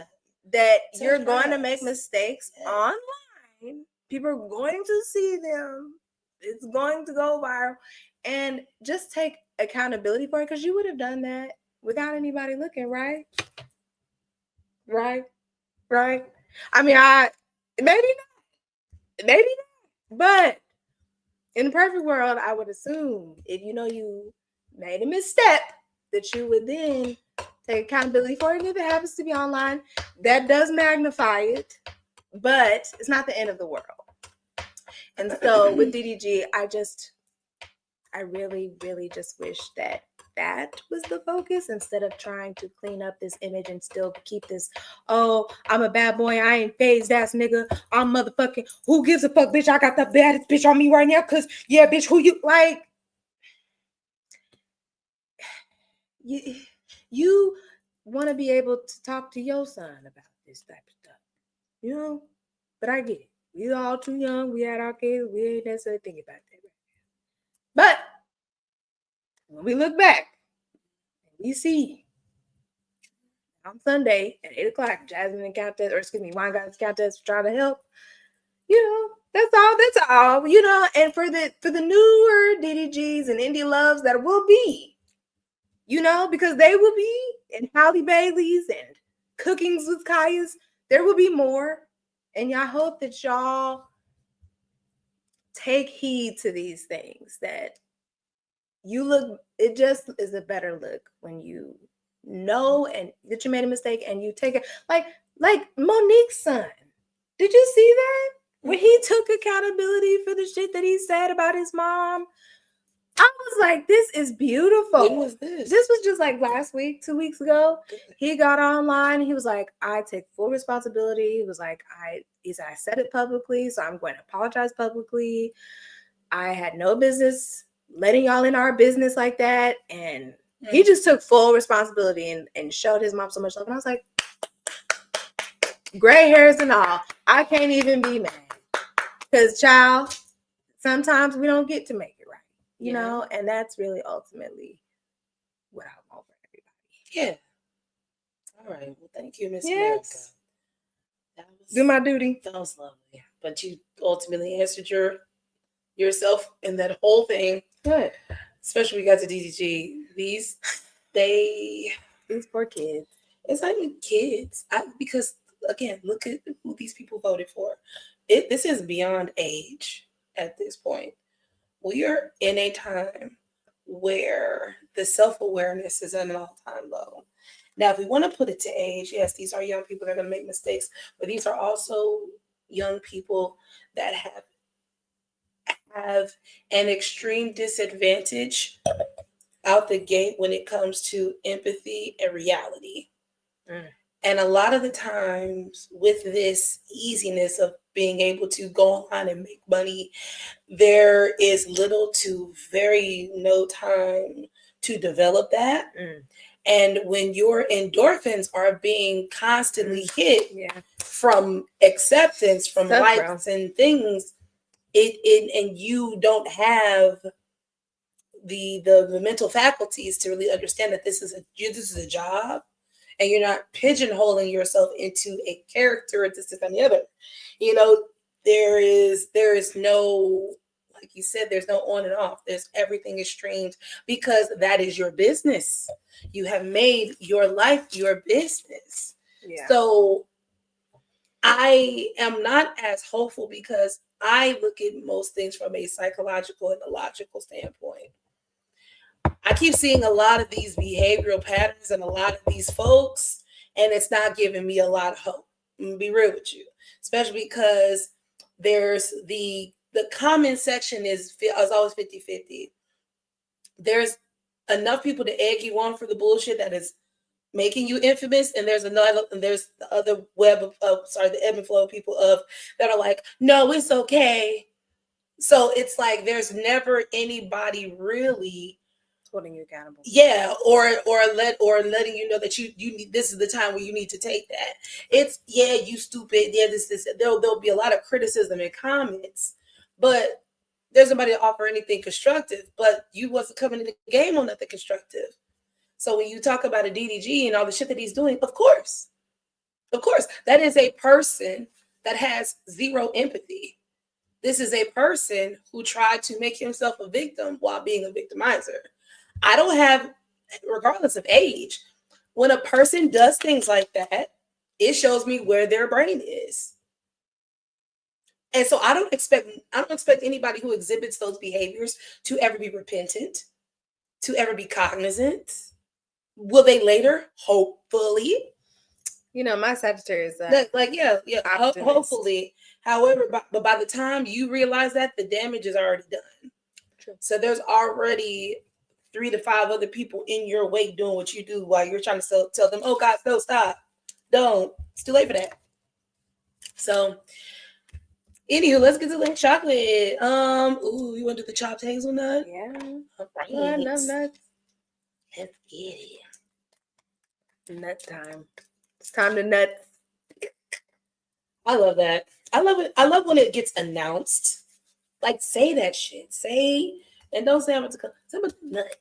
Speaker 2: that you're going to make mistakes online. People are going to see them. It's going to go viral. And just take accountability for it, because you would have done that without anybody looking, right? Right? I mean, maybe not, but in the perfect world, I would assume if you made a misstep, that you would then take accountability for it. And if it happens to be online, that does magnify it, but it's not the end of the world. And so with DDG, I really, really just wish that was the focus, instead of trying to clean up this image and still keep this, oh, I'm a bad boy, I ain't phased ass nigga, I'm motherfucking, who gives a fuck, bitch, I got the baddest bitch on me right now, because, yeah, bitch, who you, like, you want to be able to talk to your son about this type of stuff, but I get it. We all too young, we had our kids, we ain't necessarily thinking about that right now. But when we look back, we see on Sunday at 8 o'clock, Jasmine and Kountess, Wine Goddess Kountess trying to help. That's all. And for the newer DDGs and indie loves that will be, because they will be in Halle Bailey's and Cookings with Kaya's, there will be more. And I hope that y'all take heed to these things, that it just is a better look when you know and that you made a mistake and you take it. Like Monique's son. Did you see that? When he took accountability for the shit that he said about his mom, I was like, this is beautiful.
Speaker 1: When was this?
Speaker 2: This was just like last week, 2 weeks ago. He got online. He was like, I take full responsibility. He was like, I said it publicly, so I'm going to apologize publicly. I had no business letting y'all in our business like that. And he just took full responsibility and showed his mom so much love. And I was like, gray hairs and all, I can't even be mad. Because, child, sometimes we don't get to make it right, you know? And that's really ultimately what I want for everybody.
Speaker 1: Yeah. All right. Well, thank you, Miss America.
Speaker 2: Do my duty.
Speaker 1: That was lovely. But you ultimately answered yourself in that whole thing.
Speaker 2: Good.
Speaker 1: Especially when we got to DDG. These
Speaker 2: poor kids.
Speaker 1: It's not even kids. Because, again, look at who these people voted for. This is beyond age at this point. We are in a time where the self-awareness is at an all-time low. Now, if we want to put it to age, yes, these are young people that are going to make mistakes, but these are also young people that have an extreme disadvantage out the gate when it comes to empathy and reality. And a lot of the times with this easiness of being able to go online and make money, there is little to very no time to develop that. And when your endorphins are being constantly hit from acceptance, from likes and things, and you don't have the mental faculties to really understand that this is a job, and you're not pigeonholing yourself into a character or this and the other. There is no, like you said, there's no on and off. Everything is streamed because that is your business. You have made your life your business. Yeah. So I am not as hopeful because I look at most things from a psychological and a logical standpoint. I keep seeing a lot of these behavioral patterns and a lot of these folks, and it's not giving me a lot of hope. I'm gonna be real with you, especially because there's the comment section is always 50-50. There's enough people to egg you on for the bullshit that is making you infamous, and there's the other the ebb and flow of people that are like, no, it's okay. So it's like there's never anybody really
Speaker 2: holding you accountable.
Speaker 1: Yeah, or letting you know that you need, this is the time where you need to take that. It's you stupid. Yeah, this. There'll be a lot of criticism and comments, but there's nobody to offer anything constructive. But you wasn't coming in the game on nothing constructive. So when you talk about a DDG and all the shit that he's doing, of course, that is a person that has zero empathy. This is a person who tried to make himself a victim while being a victimizer. I don't have, regardless of age, when a person does things like that, it shows me where their brain is. And so I don't expect anybody who exhibits those behaviors to ever be repentant, to ever be cognizant. Will they later? Hopefully.
Speaker 2: My Sagittarius.
Speaker 1: Hopefully. However, but by the time you realize that, the damage is already done. True. So there's already 3 to 5 other people in your way doing what you do while you're trying to tell them, oh God, no, stop. Don't. It's too late for that. So, anywho, let's get to the chocolate. You want to do the chopped hazelnut?
Speaker 2: Yeah.
Speaker 1: All right.
Speaker 2: Oh, I love nuts.
Speaker 1: Let's get it.
Speaker 2: Nut time. It's time to nut.
Speaker 1: I love that. I love it. I love when it gets announced. Like, say that shit. Say, and don't say I'm about to nut.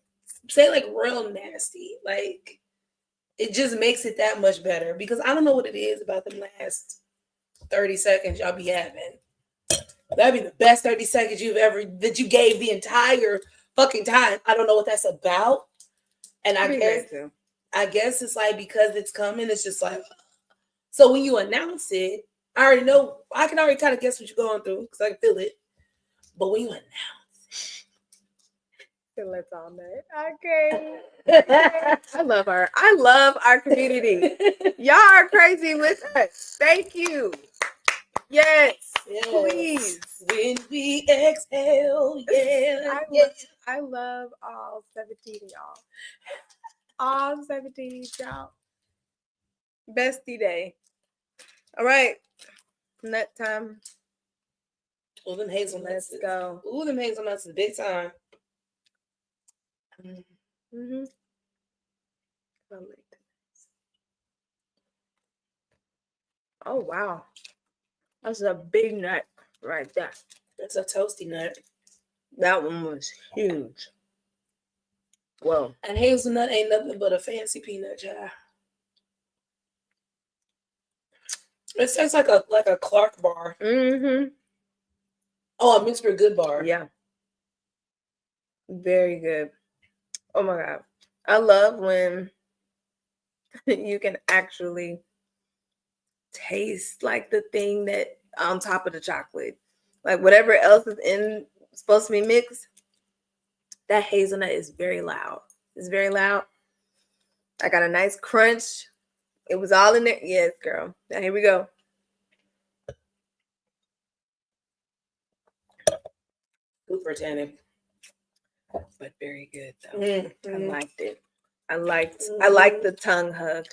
Speaker 1: Say like real nasty. Like, it just makes it that much better because I don't know what it is about the last 30 seconds y'all be having. That'd be the best 30 seconds that you gave the entire fucking time. I don't know what that's about. And I guess it's like because it's coming, it's just like, so when you announce it, I already know, I can already kind of guess what you're going through because I can feel it. But when you announce
Speaker 2: it, let's all nut. Okay. I love our community. Y'all are crazy with us. Thank you. Yes. Please.
Speaker 1: When we exhale,
Speaker 2: I love all 17 of y'all. All 17 y'all. Bestie day. All right. Nut time.
Speaker 1: Oh, them hazelnuts.
Speaker 2: Let's go.
Speaker 1: Ooh, them hazelnuts is big time.
Speaker 2: Mm-hmm. Oh, wow. That's a big nut right there.
Speaker 1: That's a toasty nut.
Speaker 2: That one was huge. Well,
Speaker 1: and hazelnut ain't nothing but a fancy peanut, child. It tastes like a Clark bar.
Speaker 2: Mm-hmm.
Speaker 1: Oh, a Mr. Good bar.
Speaker 2: Yeah. Very good. Oh my God. I love when you can actually taste like the thing that on top of the chocolate. Like whatever else is supposed to be mixed, that hazelnut is very loud. It's very loud. I got a nice crunch. It was all in there. Yes, girl. Now here we go.
Speaker 1: Super tannic.
Speaker 2: But very good though. Mm-hmm. I liked it. I liked the tongue hug.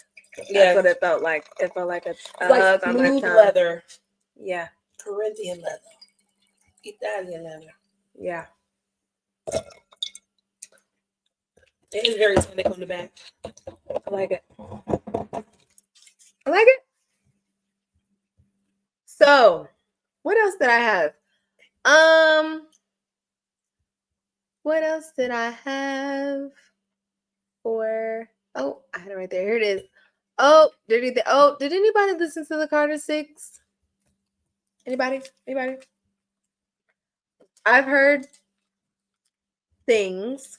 Speaker 2: That's what it felt like. It felt like a hug on my tongue.
Speaker 1: Leather.
Speaker 2: Yeah.
Speaker 1: Corinthian leather. Italian leather.
Speaker 2: Yeah.
Speaker 1: It is very tannic on the back.
Speaker 2: I like it. I like it. So, what else did I have? What else did I have for? Oh, I had it right there. Here it is. Oh, did anybody listen to the Carter 6? Anybody? I've heard things.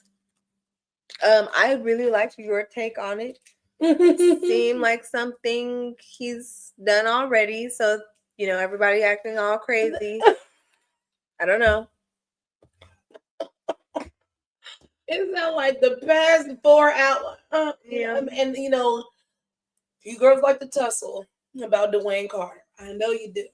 Speaker 2: I really liked your take on it. Seemed like something he's done already. So, everybody acting all crazy. I don't know.
Speaker 1: Isn't that like the past 4 hours?
Speaker 2: Yeah.
Speaker 1: And you girls like to tussle about Dwayne Carter. I know you do.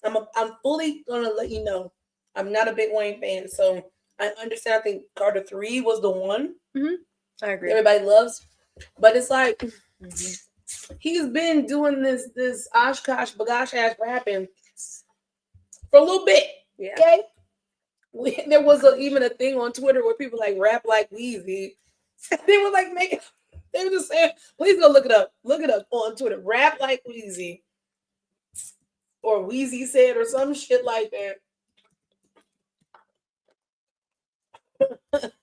Speaker 1: I'm fully gonna let you know I'm not a big Wayne fan, so I understand. I think Carter 3 was the one.
Speaker 2: Mm-hmm. I agree.
Speaker 1: Everybody loves, but it's like he's been doing this Oshkosh Bagosh ass rapping for a little bit.
Speaker 2: Yeah.
Speaker 1: Okay. There was even a thing on Twitter where people like rap like Weezy. They were like making. They were just saying, please go look it up. Look it up on Twitter. Rap like Weezy. Or Weezy said or some shit like that.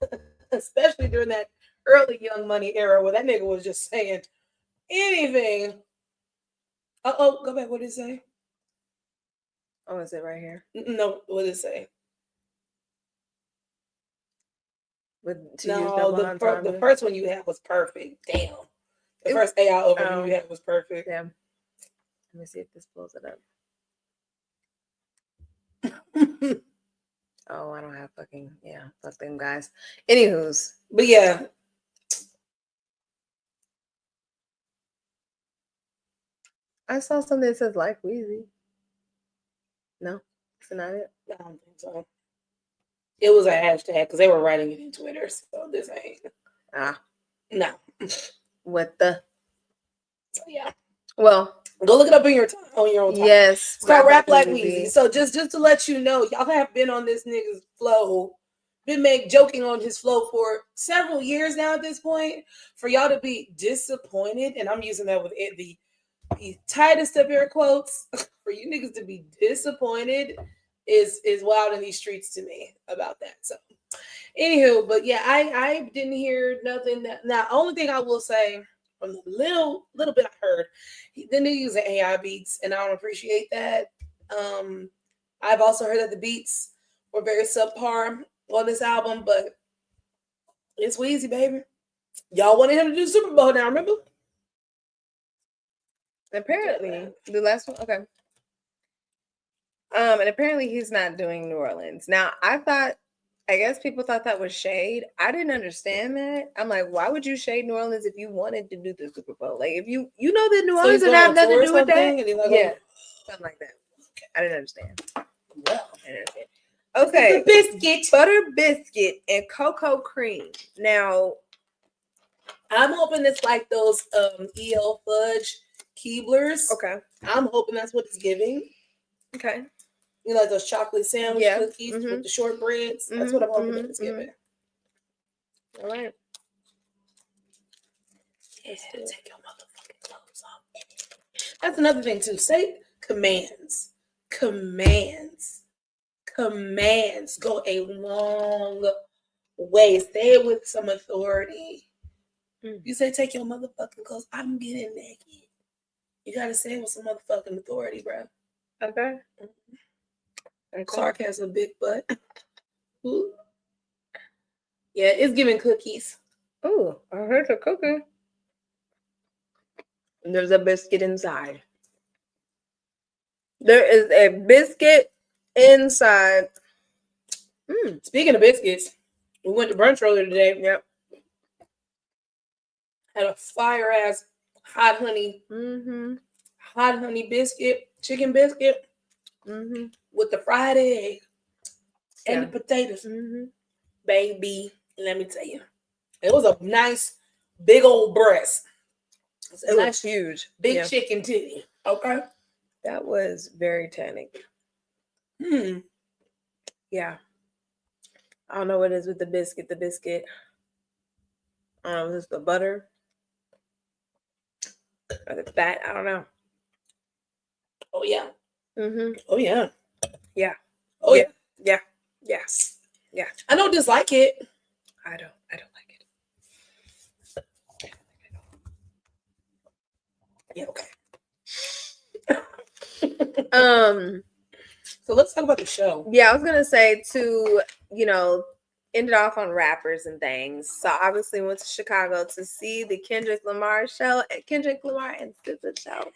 Speaker 1: Especially during that early Young Money era where that nigga was just saying anything. Go back. What did he say?
Speaker 2: Oh, is it right here?
Speaker 1: No, what did it say?
Speaker 2: No,
Speaker 1: the first one you had was perfect. Damn. The first AI overview you had was perfect.
Speaker 2: Damn. Let me see if this pulls it up. Oh, I don't have fuck them guys. Anywho's.
Speaker 1: But yeah.
Speaker 2: I saw something that says like Weezy. No, it's not it.
Speaker 1: I don't think so. It was a hashtag because they were writing it in Twitter, so this ain't. No.
Speaker 2: What the?
Speaker 1: So yeah.
Speaker 2: Well,
Speaker 1: go look it up on your own time.
Speaker 2: Yes.
Speaker 1: It's called Rap Like Weezy. So just to let you know, y'all have been on this nigga's flow, been joking on his flow for several years now at this point. For y'all to be disappointed, and I'm using that with the tightest of air quotes, for you niggas to be disappointed is wild in these streets to me about that. So anywho, but yeah, I didn't hear nothing. Now, only thing I will say from the little bit I heard, the nigga using AI beats, and I don't appreciate that. I've also heard that the beats were very subpar on this album, but it's Weezy, baby. Y'all wanted him to do Super Bowl now, remember?
Speaker 2: Apparently, the last one, okay. And apparently he's not doing New Orleans. Now, I guess people thought that was shade. I didn't understand that. I'm like, why would you shade New Orleans if you wanted to do the Super Bowl? Like, if you know that New Orleans would have nothing to do with that. Yeah, something like that. Okay. I didn't understand. Well, I didn't understand. Okay, biscuit, butter biscuit, and cocoa cream. Now,
Speaker 1: I'm hoping it's like those EL fudge Keeblers.
Speaker 2: Okay,
Speaker 1: I'm hoping that's what it's giving.
Speaker 2: Okay.
Speaker 1: You know, like those chocolate sandwich cookies with the shortbreads. That's what I'm hoping that it's giving.
Speaker 2: All right.
Speaker 1: Yeah, take your motherfucking clothes off. That's another thing too. Say commands. Commands go a long way. Say it with some authority. You say take your motherfucking clothes. I'm getting naked. You gotta say it with some motherfucking authority, bro.
Speaker 2: Okay.
Speaker 1: Clark has a big butt. Ooh. Yeah, it's giving cookies.
Speaker 2: Oh, I heard a cookie. There's a biscuit inside. There is a biscuit inside.
Speaker 1: Speaking of biscuits, we went to brunch earlier today.
Speaker 2: Yep.
Speaker 1: Had a fire ass hot honey biscuit, chicken biscuit with the fried egg and the potatoes. Baby, let me tell you, it was a nice big old breast.
Speaker 2: It was huge.
Speaker 1: Big chicken titty. Okay.
Speaker 2: That was very tannic. Yeah. I don't know what it is with the biscuit. I don't know if it's the butter or the fat. I don't know.
Speaker 1: Oh yeah.
Speaker 2: Oh yeah. Yeah.
Speaker 1: Oh yeah.
Speaker 2: Yeah. Yes. Yeah.
Speaker 1: I don't dislike it.
Speaker 2: I don't like it.
Speaker 1: Yeah, okay. So let's talk about the show.
Speaker 2: Yeah, I was gonna say to, end it off on rappers and things. So obviously went to Chicago to see the Kendrick Lamar show at Kendrick Lamar and SZA show.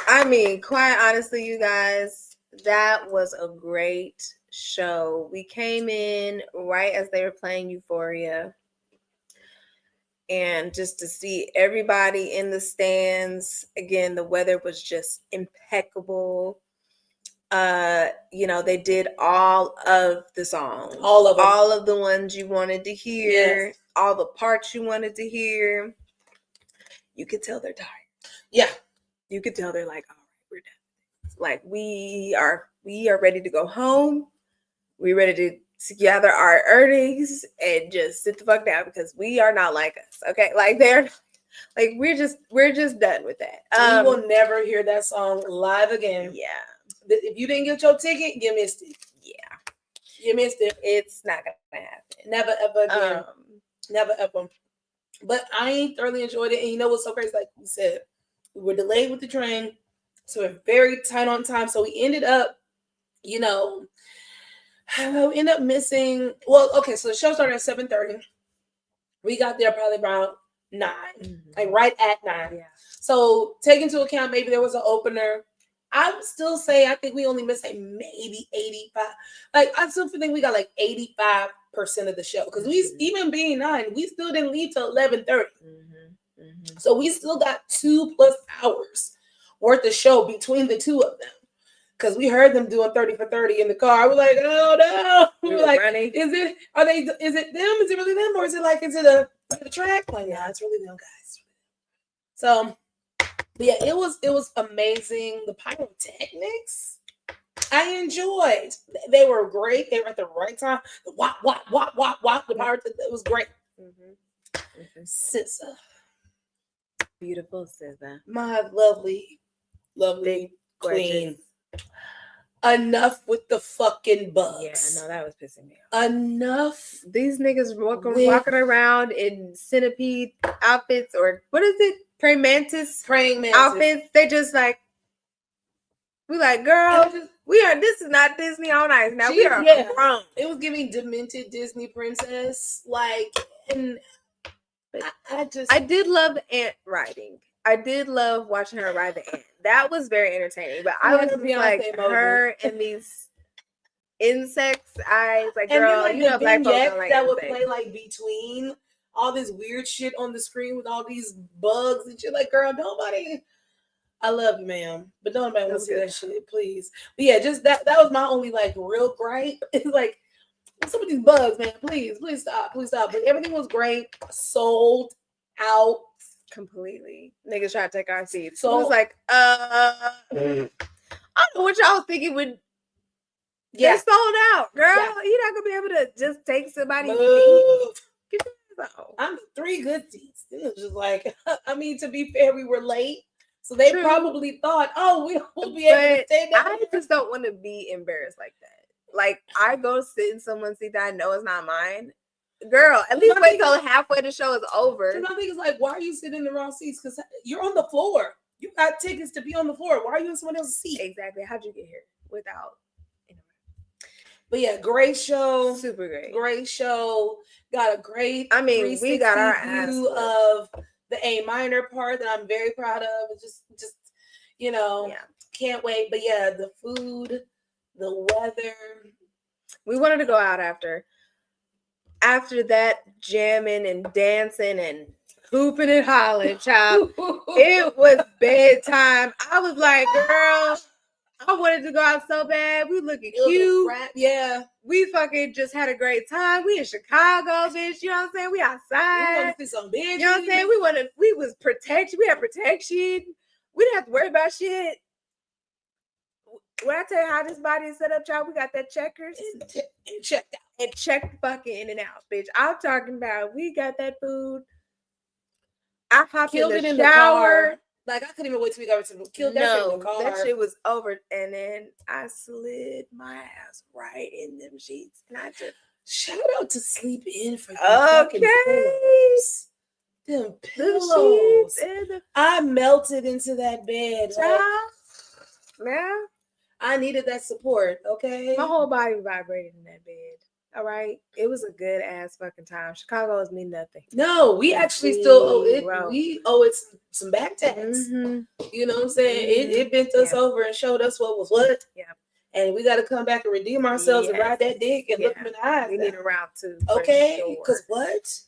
Speaker 2: I mean, quite honestly, you guys, that was a great show. We came in right as they were playing Euphoria. And just to see everybody in the stands, again, the weather was just impeccable. They did all of the songs, all of the ones you wanted to hear, all the parts you wanted to hear. You could tell they're tired. Yeah, you could tell they're like, all right, we're done. Like we are ready to go home. We're ready to gather our earnings and just sit the fuck down because we are not like us. Okay, like they're like we're just done with that.
Speaker 1: We will never hear that song live again.
Speaker 2: Yeah.
Speaker 1: If you didn't get your ticket, you missed it. Yeah. You missed it.
Speaker 2: It's not gonna happen.
Speaker 1: Never ever again. Never ever. But I thoroughly enjoyed it. And you know what's so crazy? Like we said, we were delayed with the train. So we're very tight on time. So we ended up, we ended up missing. Well, okay, so the show started at 7:30. We got there probably about 9, like right at 9.
Speaker 2: Yeah.
Speaker 1: So take into account maybe there was an opener. I would still say I think we only missed like maybe 85. Like I still think we got like 85% of the show because we even being 9, we still didn't leave till 11:30. So we still got 2+ hours worth of show between the two of them. Because we heard them doing 30 for 30 in the car. We're like, oh no. We were like,
Speaker 2: running.
Speaker 1: is it them? Is it really them? Or is it the track? Like, nah, it's really them guys. So yeah, it was amazing. The pyrotechnics, I enjoyed. They were great. They were at the right time. The wop, wop, wop, wop, wop. The pyrotechnics, it was great. SZA.
Speaker 2: Beautiful SZA.
Speaker 1: My lovely queen. Enough with the fucking bugs.
Speaker 2: Yeah, no, that was pissing me off.
Speaker 1: Enough.
Speaker 2: These niggas walking around in centipede outfits, or what is it? Praying mantis outfits. They just like, we like, girl, this is not Disney on Ice. Now we are grown.
Speaker 1: It was giving demented Disney princess. Like, and
Speaker 2: I did love the ant riding. I did love watching her ride the ant. That was very entertaining. But I was just like her and these insects. I was like, girl,
Speaker 1: and then, like, the vignettes like that would play like between all this weird shit on the screen with all these bugs and shit. Like, girl, nobody. I love you, ma'am, but nobody wants to see that shit, please. But yeah, just that was my only like real gripe. It's like some of these bugs, man. Please stop. But everything was great. Sold out.
Speaker 2: Completely. Niggas try to take our seats. So it was like, I don't know what y'all thinking would get sold out, girl. Yeah. You're not gonna be able to just take somebody's seat. Get your ass out.
Speaker 1: I'm 3 good seats. It was just like, I mean, to be fair, we were late. So they probably thought, oh, we'll be able to stay down.
Speaker 2: I just don't want to be embarrassed like that. Like, I go sit in someone's seat that I know is not mine. Girl, at least wait till halfway the show is over.
Speaker 1: So my thing is like, why are you sitting in the wrong seats? Because you're on the floor. You got tickets to be on the floor. Why are you in someone else's seat?
Speaker 2: Exactly. How'd you get here without?
Speaker 1: But yeah, great show.
Speaker 2: Super great.
Speaker 1: Great show. Got a great.
Speaker 2: I mean, we got our view
Speaker 1: of the A minor part that I'm very proud of. It's just can't wait. But yeah, the food, the weather.
Speaker 2: We wanted to go out after that, jamming and dancing and hooping and hollering, child. It was bedtime. I was like, girl, I wanted to go out so bad. We looking cute.
Speaker 1: Yeah.
Speaker 2: We fucking just had a great time. We in Chicago, bitch. You know what I'm saying? We outside.
Speaker 1: We want to see some bitches.
Speaker 2: You know what I'm saying? We was protection. We had protection. We didn't have to worry about shit. When I tell you how this body is set up, child, we got that checkers
Speaker 1: and checked out.
Speaker 2: And checked fucking in and out, bitch. I'm talking about we got that food. I hopped in the shower.
Speaker 1: Like, I couldn't even wait till we got to kill that shit in the car.
Speaker 2: That shit was over. And then I slid my ass right in them sheets. And I just
Speaker 1: shout out to Sleep In for fucking pillows. Them pillows. I melted into that bed.
Speaker 2: Yeah.
Speaker 1: I needed that support, okay?
Speaker 2: My whole body vibrated in that bed. All right. It was a good ass fucking time. Chicago owes me nothing.
Speaker 1: No, we actually still owe it. We owe it some back tax. You know what I'm saying? It bent us over and showed us what was what.
Speaker 2: Yeah.
Speaker 1: And we got to come back and redeem ourselves and ride that dick and look them in the eyes.
Speaker 2: We need a round 2.
Speaker 1: Okay? Because what?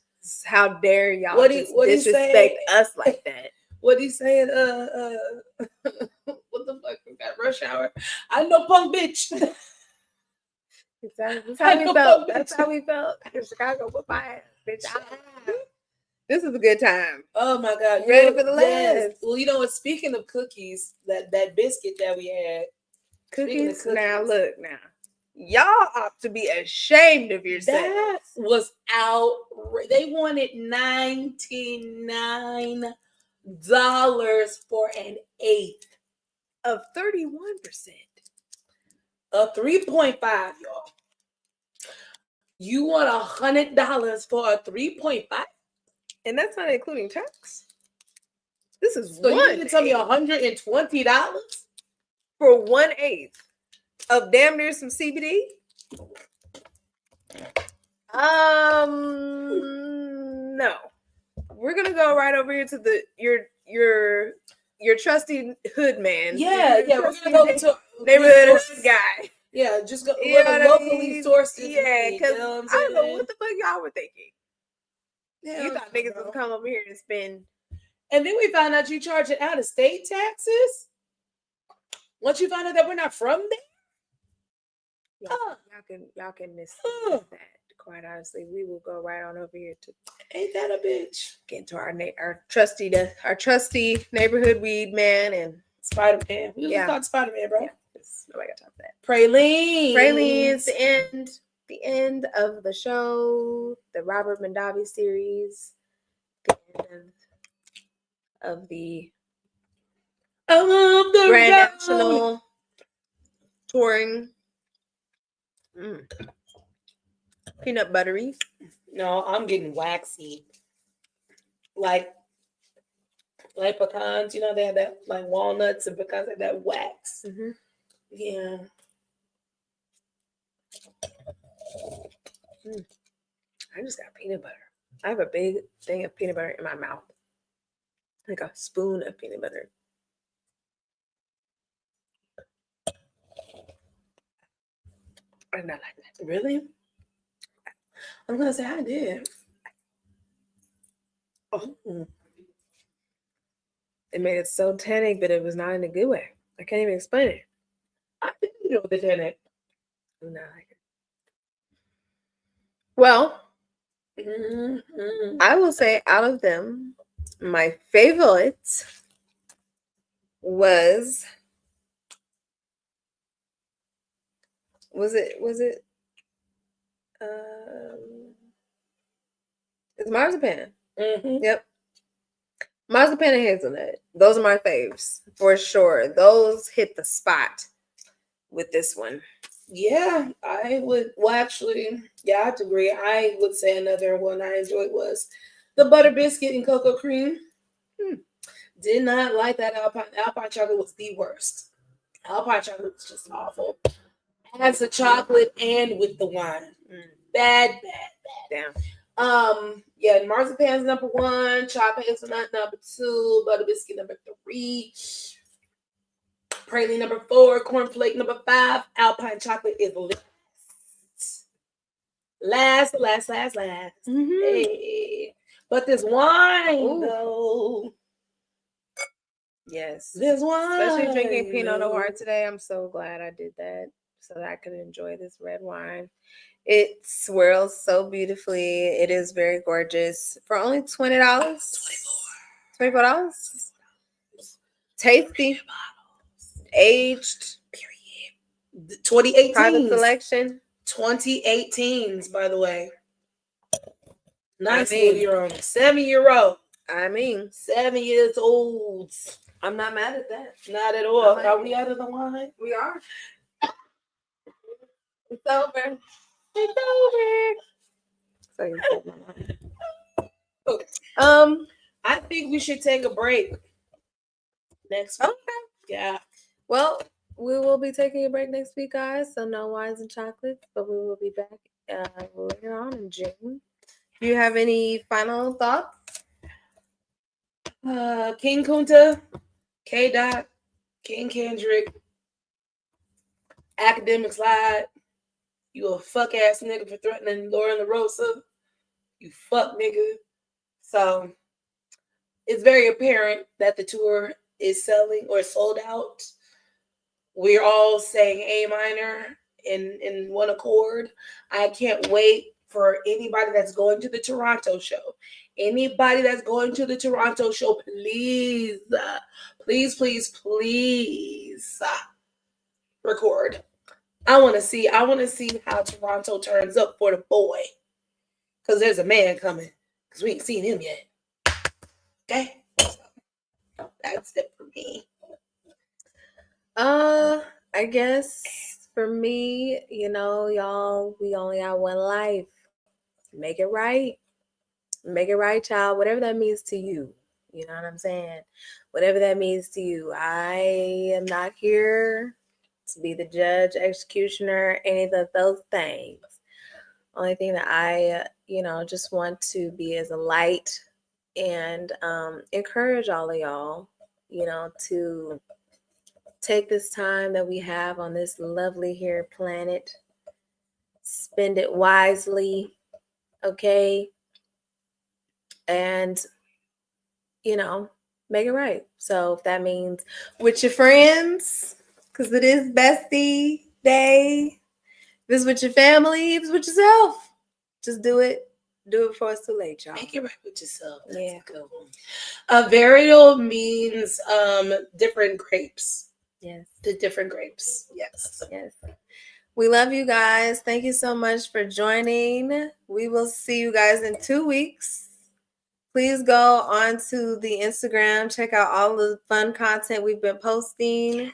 Speaker 2: How dare y'all disrespect us like that?
Speaker 1: What he saying? What the fuck? We got rush hour. I know, punk bitch.
Speaker 2: That's how we felt. That's how we felt in Chicago with my ass, bitch. This is a good time.
Speaker 1: Oh my God!
Speaker 2: Ready for the last?
Speaker 1: Yes. Well, you know what? Speaking of cookies, that biscuit that we had.
Speaker 2: Cookies. Now look, y'all ought to be ashamed of yourself.
Speaker 1: That was they wanted $99 for an eighth
Speaker 2: of 31%.
Speaker 1: A 3.5, y'all. You want $100 for a 3.5?
Speaker 2: And that's not including tax. This is
Speaker 1: so you can tell me $120?
Speaker 2: for 1/8 of damn near some CBD. No. We're gonna go right over here to your trusty hood man.
Speaker 1: Yeah. We're gonna go to
Speaker 2: neighborhood guy.
Speaker 1: Yeah, just go locally sourced.
Speaker 2: Yeah, because I don't know what the fuck y'all were thinking. Yeah, you thought niggas would come over here and spend.
Speaker 1: And then we found out you charging out of state taxes. Once you find out that we're not from there,
Speaker 2: y'all can miss that. Quite honestly, we will go right on over here to.
Speaker 1: Ain't that a bitch?
Speaker 2: Get into our trusty neighborhood weed man and
Speaker 1: Spider-Man. We just called Spider-Man, bro.
Speaker 2: Yeah, nobody got time for that.
Speaker 1: Pralines.
Speaker 2: The end of the show. The Robert Mondavi series. The end of the Grand National touring. Peanut buttery.
Speaker 1: No, I'm getting waxy. Like pecans, you know, they have that like walnuts and pecans like that wax.
Speaker 2: Mm-hmm.
Speaker 1: Yeah.
Speaker 2: I just got peanut butter. I have a big thing of peanut butter in my mouth. Like a spoon of peanut butter. I did not like that.
Speaker 1: Really? I'm gonna say I did.
Speaker 2: Oh. It made it so tannic, but it was not in a good way. I can't even explain it.
Speaker 1: I didn't know the tannic.
Speaker 2: I do not like it. Well, I will say out of them, my favorite was it it's marzipan.
Speaker 1: Mm-hmm.
Speaker 2: Yep. Marzipan and hazelnut. Those are my faves for sure. Those hit the spot with this one.
Speaker 1: Yeah, I would. Well, actually, yeah, I have to agree. I would say another one I enjoyed was the butter biscuit and cocoa cream. Did not like that Alpine. Alpine chocolate was the worst. Alpine chocolate was just awful. As the chocolate and with the wine. Bad.
Speaker 2: Damn.
Speaker 1: Yeah, marzipan's number 1, chocolate hazelnut number 2, butter biscuit number 3, praline number 4, cornflake number 5, alpine chocolate is last.
Speaker 2: Mm-hmm.
Speaker 1: Hey. But this wine, though.
Speaker 2: Yes.
Speaker 1: This wine.
Speaker 2: Especially drinking Pinot Noir today. I'm so glad I did that so that I could enjoy this red wine. It swirls so beautifully. It is very gorgeous. For only $20. $24. Tasty. Aged.
Speaker 1: Period. 2018.
Speaker 2: Private selection.
Speaker 1: 2018s, by the way. Nice 7-year-old. 7 years old.
Speaker 2: I'm not mad at that.
Speaker 1: Not at all. Are we out of the wine?
Speaker 2: We are. It's over. So
Speaker 1: okay. I think we should take a break next week.
Speaker 2: Okay.
Speaker 1: Yeah.
Speaker 2: Well, we will be taking a break next week, guys. So no wines and chocolates, but we will be back later on in June. Do you have any final thoughts?
Speaker 1: King Kountess, K. Dot, King Kendrick, Academic Slide. You a fuck ass nigga for threatening Lauren LaRosa. You fuck nigga. So it's very apparent that the tour is selling or sold out. We're all saying A minor in one accord. I can't wait for anybody that's going to the Toronto show. Anybody that's going to the Toronto show, please record. I want to see how Toronto turns up for the boy. Because there's a man coming. Because we ain't seen him yet. Okay? So, that's it for me.
Speaker 2: I guess for me, y'all, we only got one life. Make it right. Make it right, child. Whatever that means to you. You know what I'm saying? Whatever that means to you. I am not here to be the judge, executioner, any of those things. Only thing that I, just want to be as a light and encourage all of y'all, to take this time that we have on this lovely here planet, spend it wisely, okay? And, make it right. So if that means with your friends, because it is bestie day, if it's with your family, if it's with yourself, just do it. Do it before it's too late, y'all.
Speaker 1: Make it right with yourself. That's a good one. Varial means different grapes.
Speaker 2: Yes.
Speaker 1: The different grapes. Yes.
Speaker 2: Yes. We love you guys. Thank you so much for joining. We will see you guys in 2 weeks. Please go on to the Instagram. Check out all the fun content we've been posting.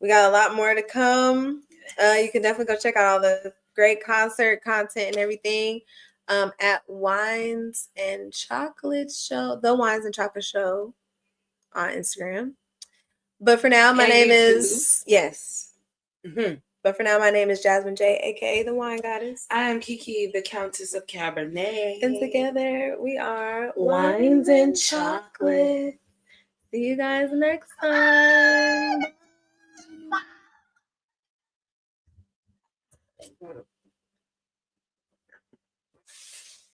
Speaker 2: We got a lot more to come. You can definitely go check out all the great concert content and everything at Wines and Chocolate Show, the Wines and Chocolate Show on Instagram. But for now, my name is But for now, my name is Jasmine J, aka the Wine Goddess.
Speaker 1: I am Kiki, the Kountess of Kabernet.
Speaker 2: And together we are
Speaker 1: Wines and Chocolate.
Speaker 2: See you guys next time.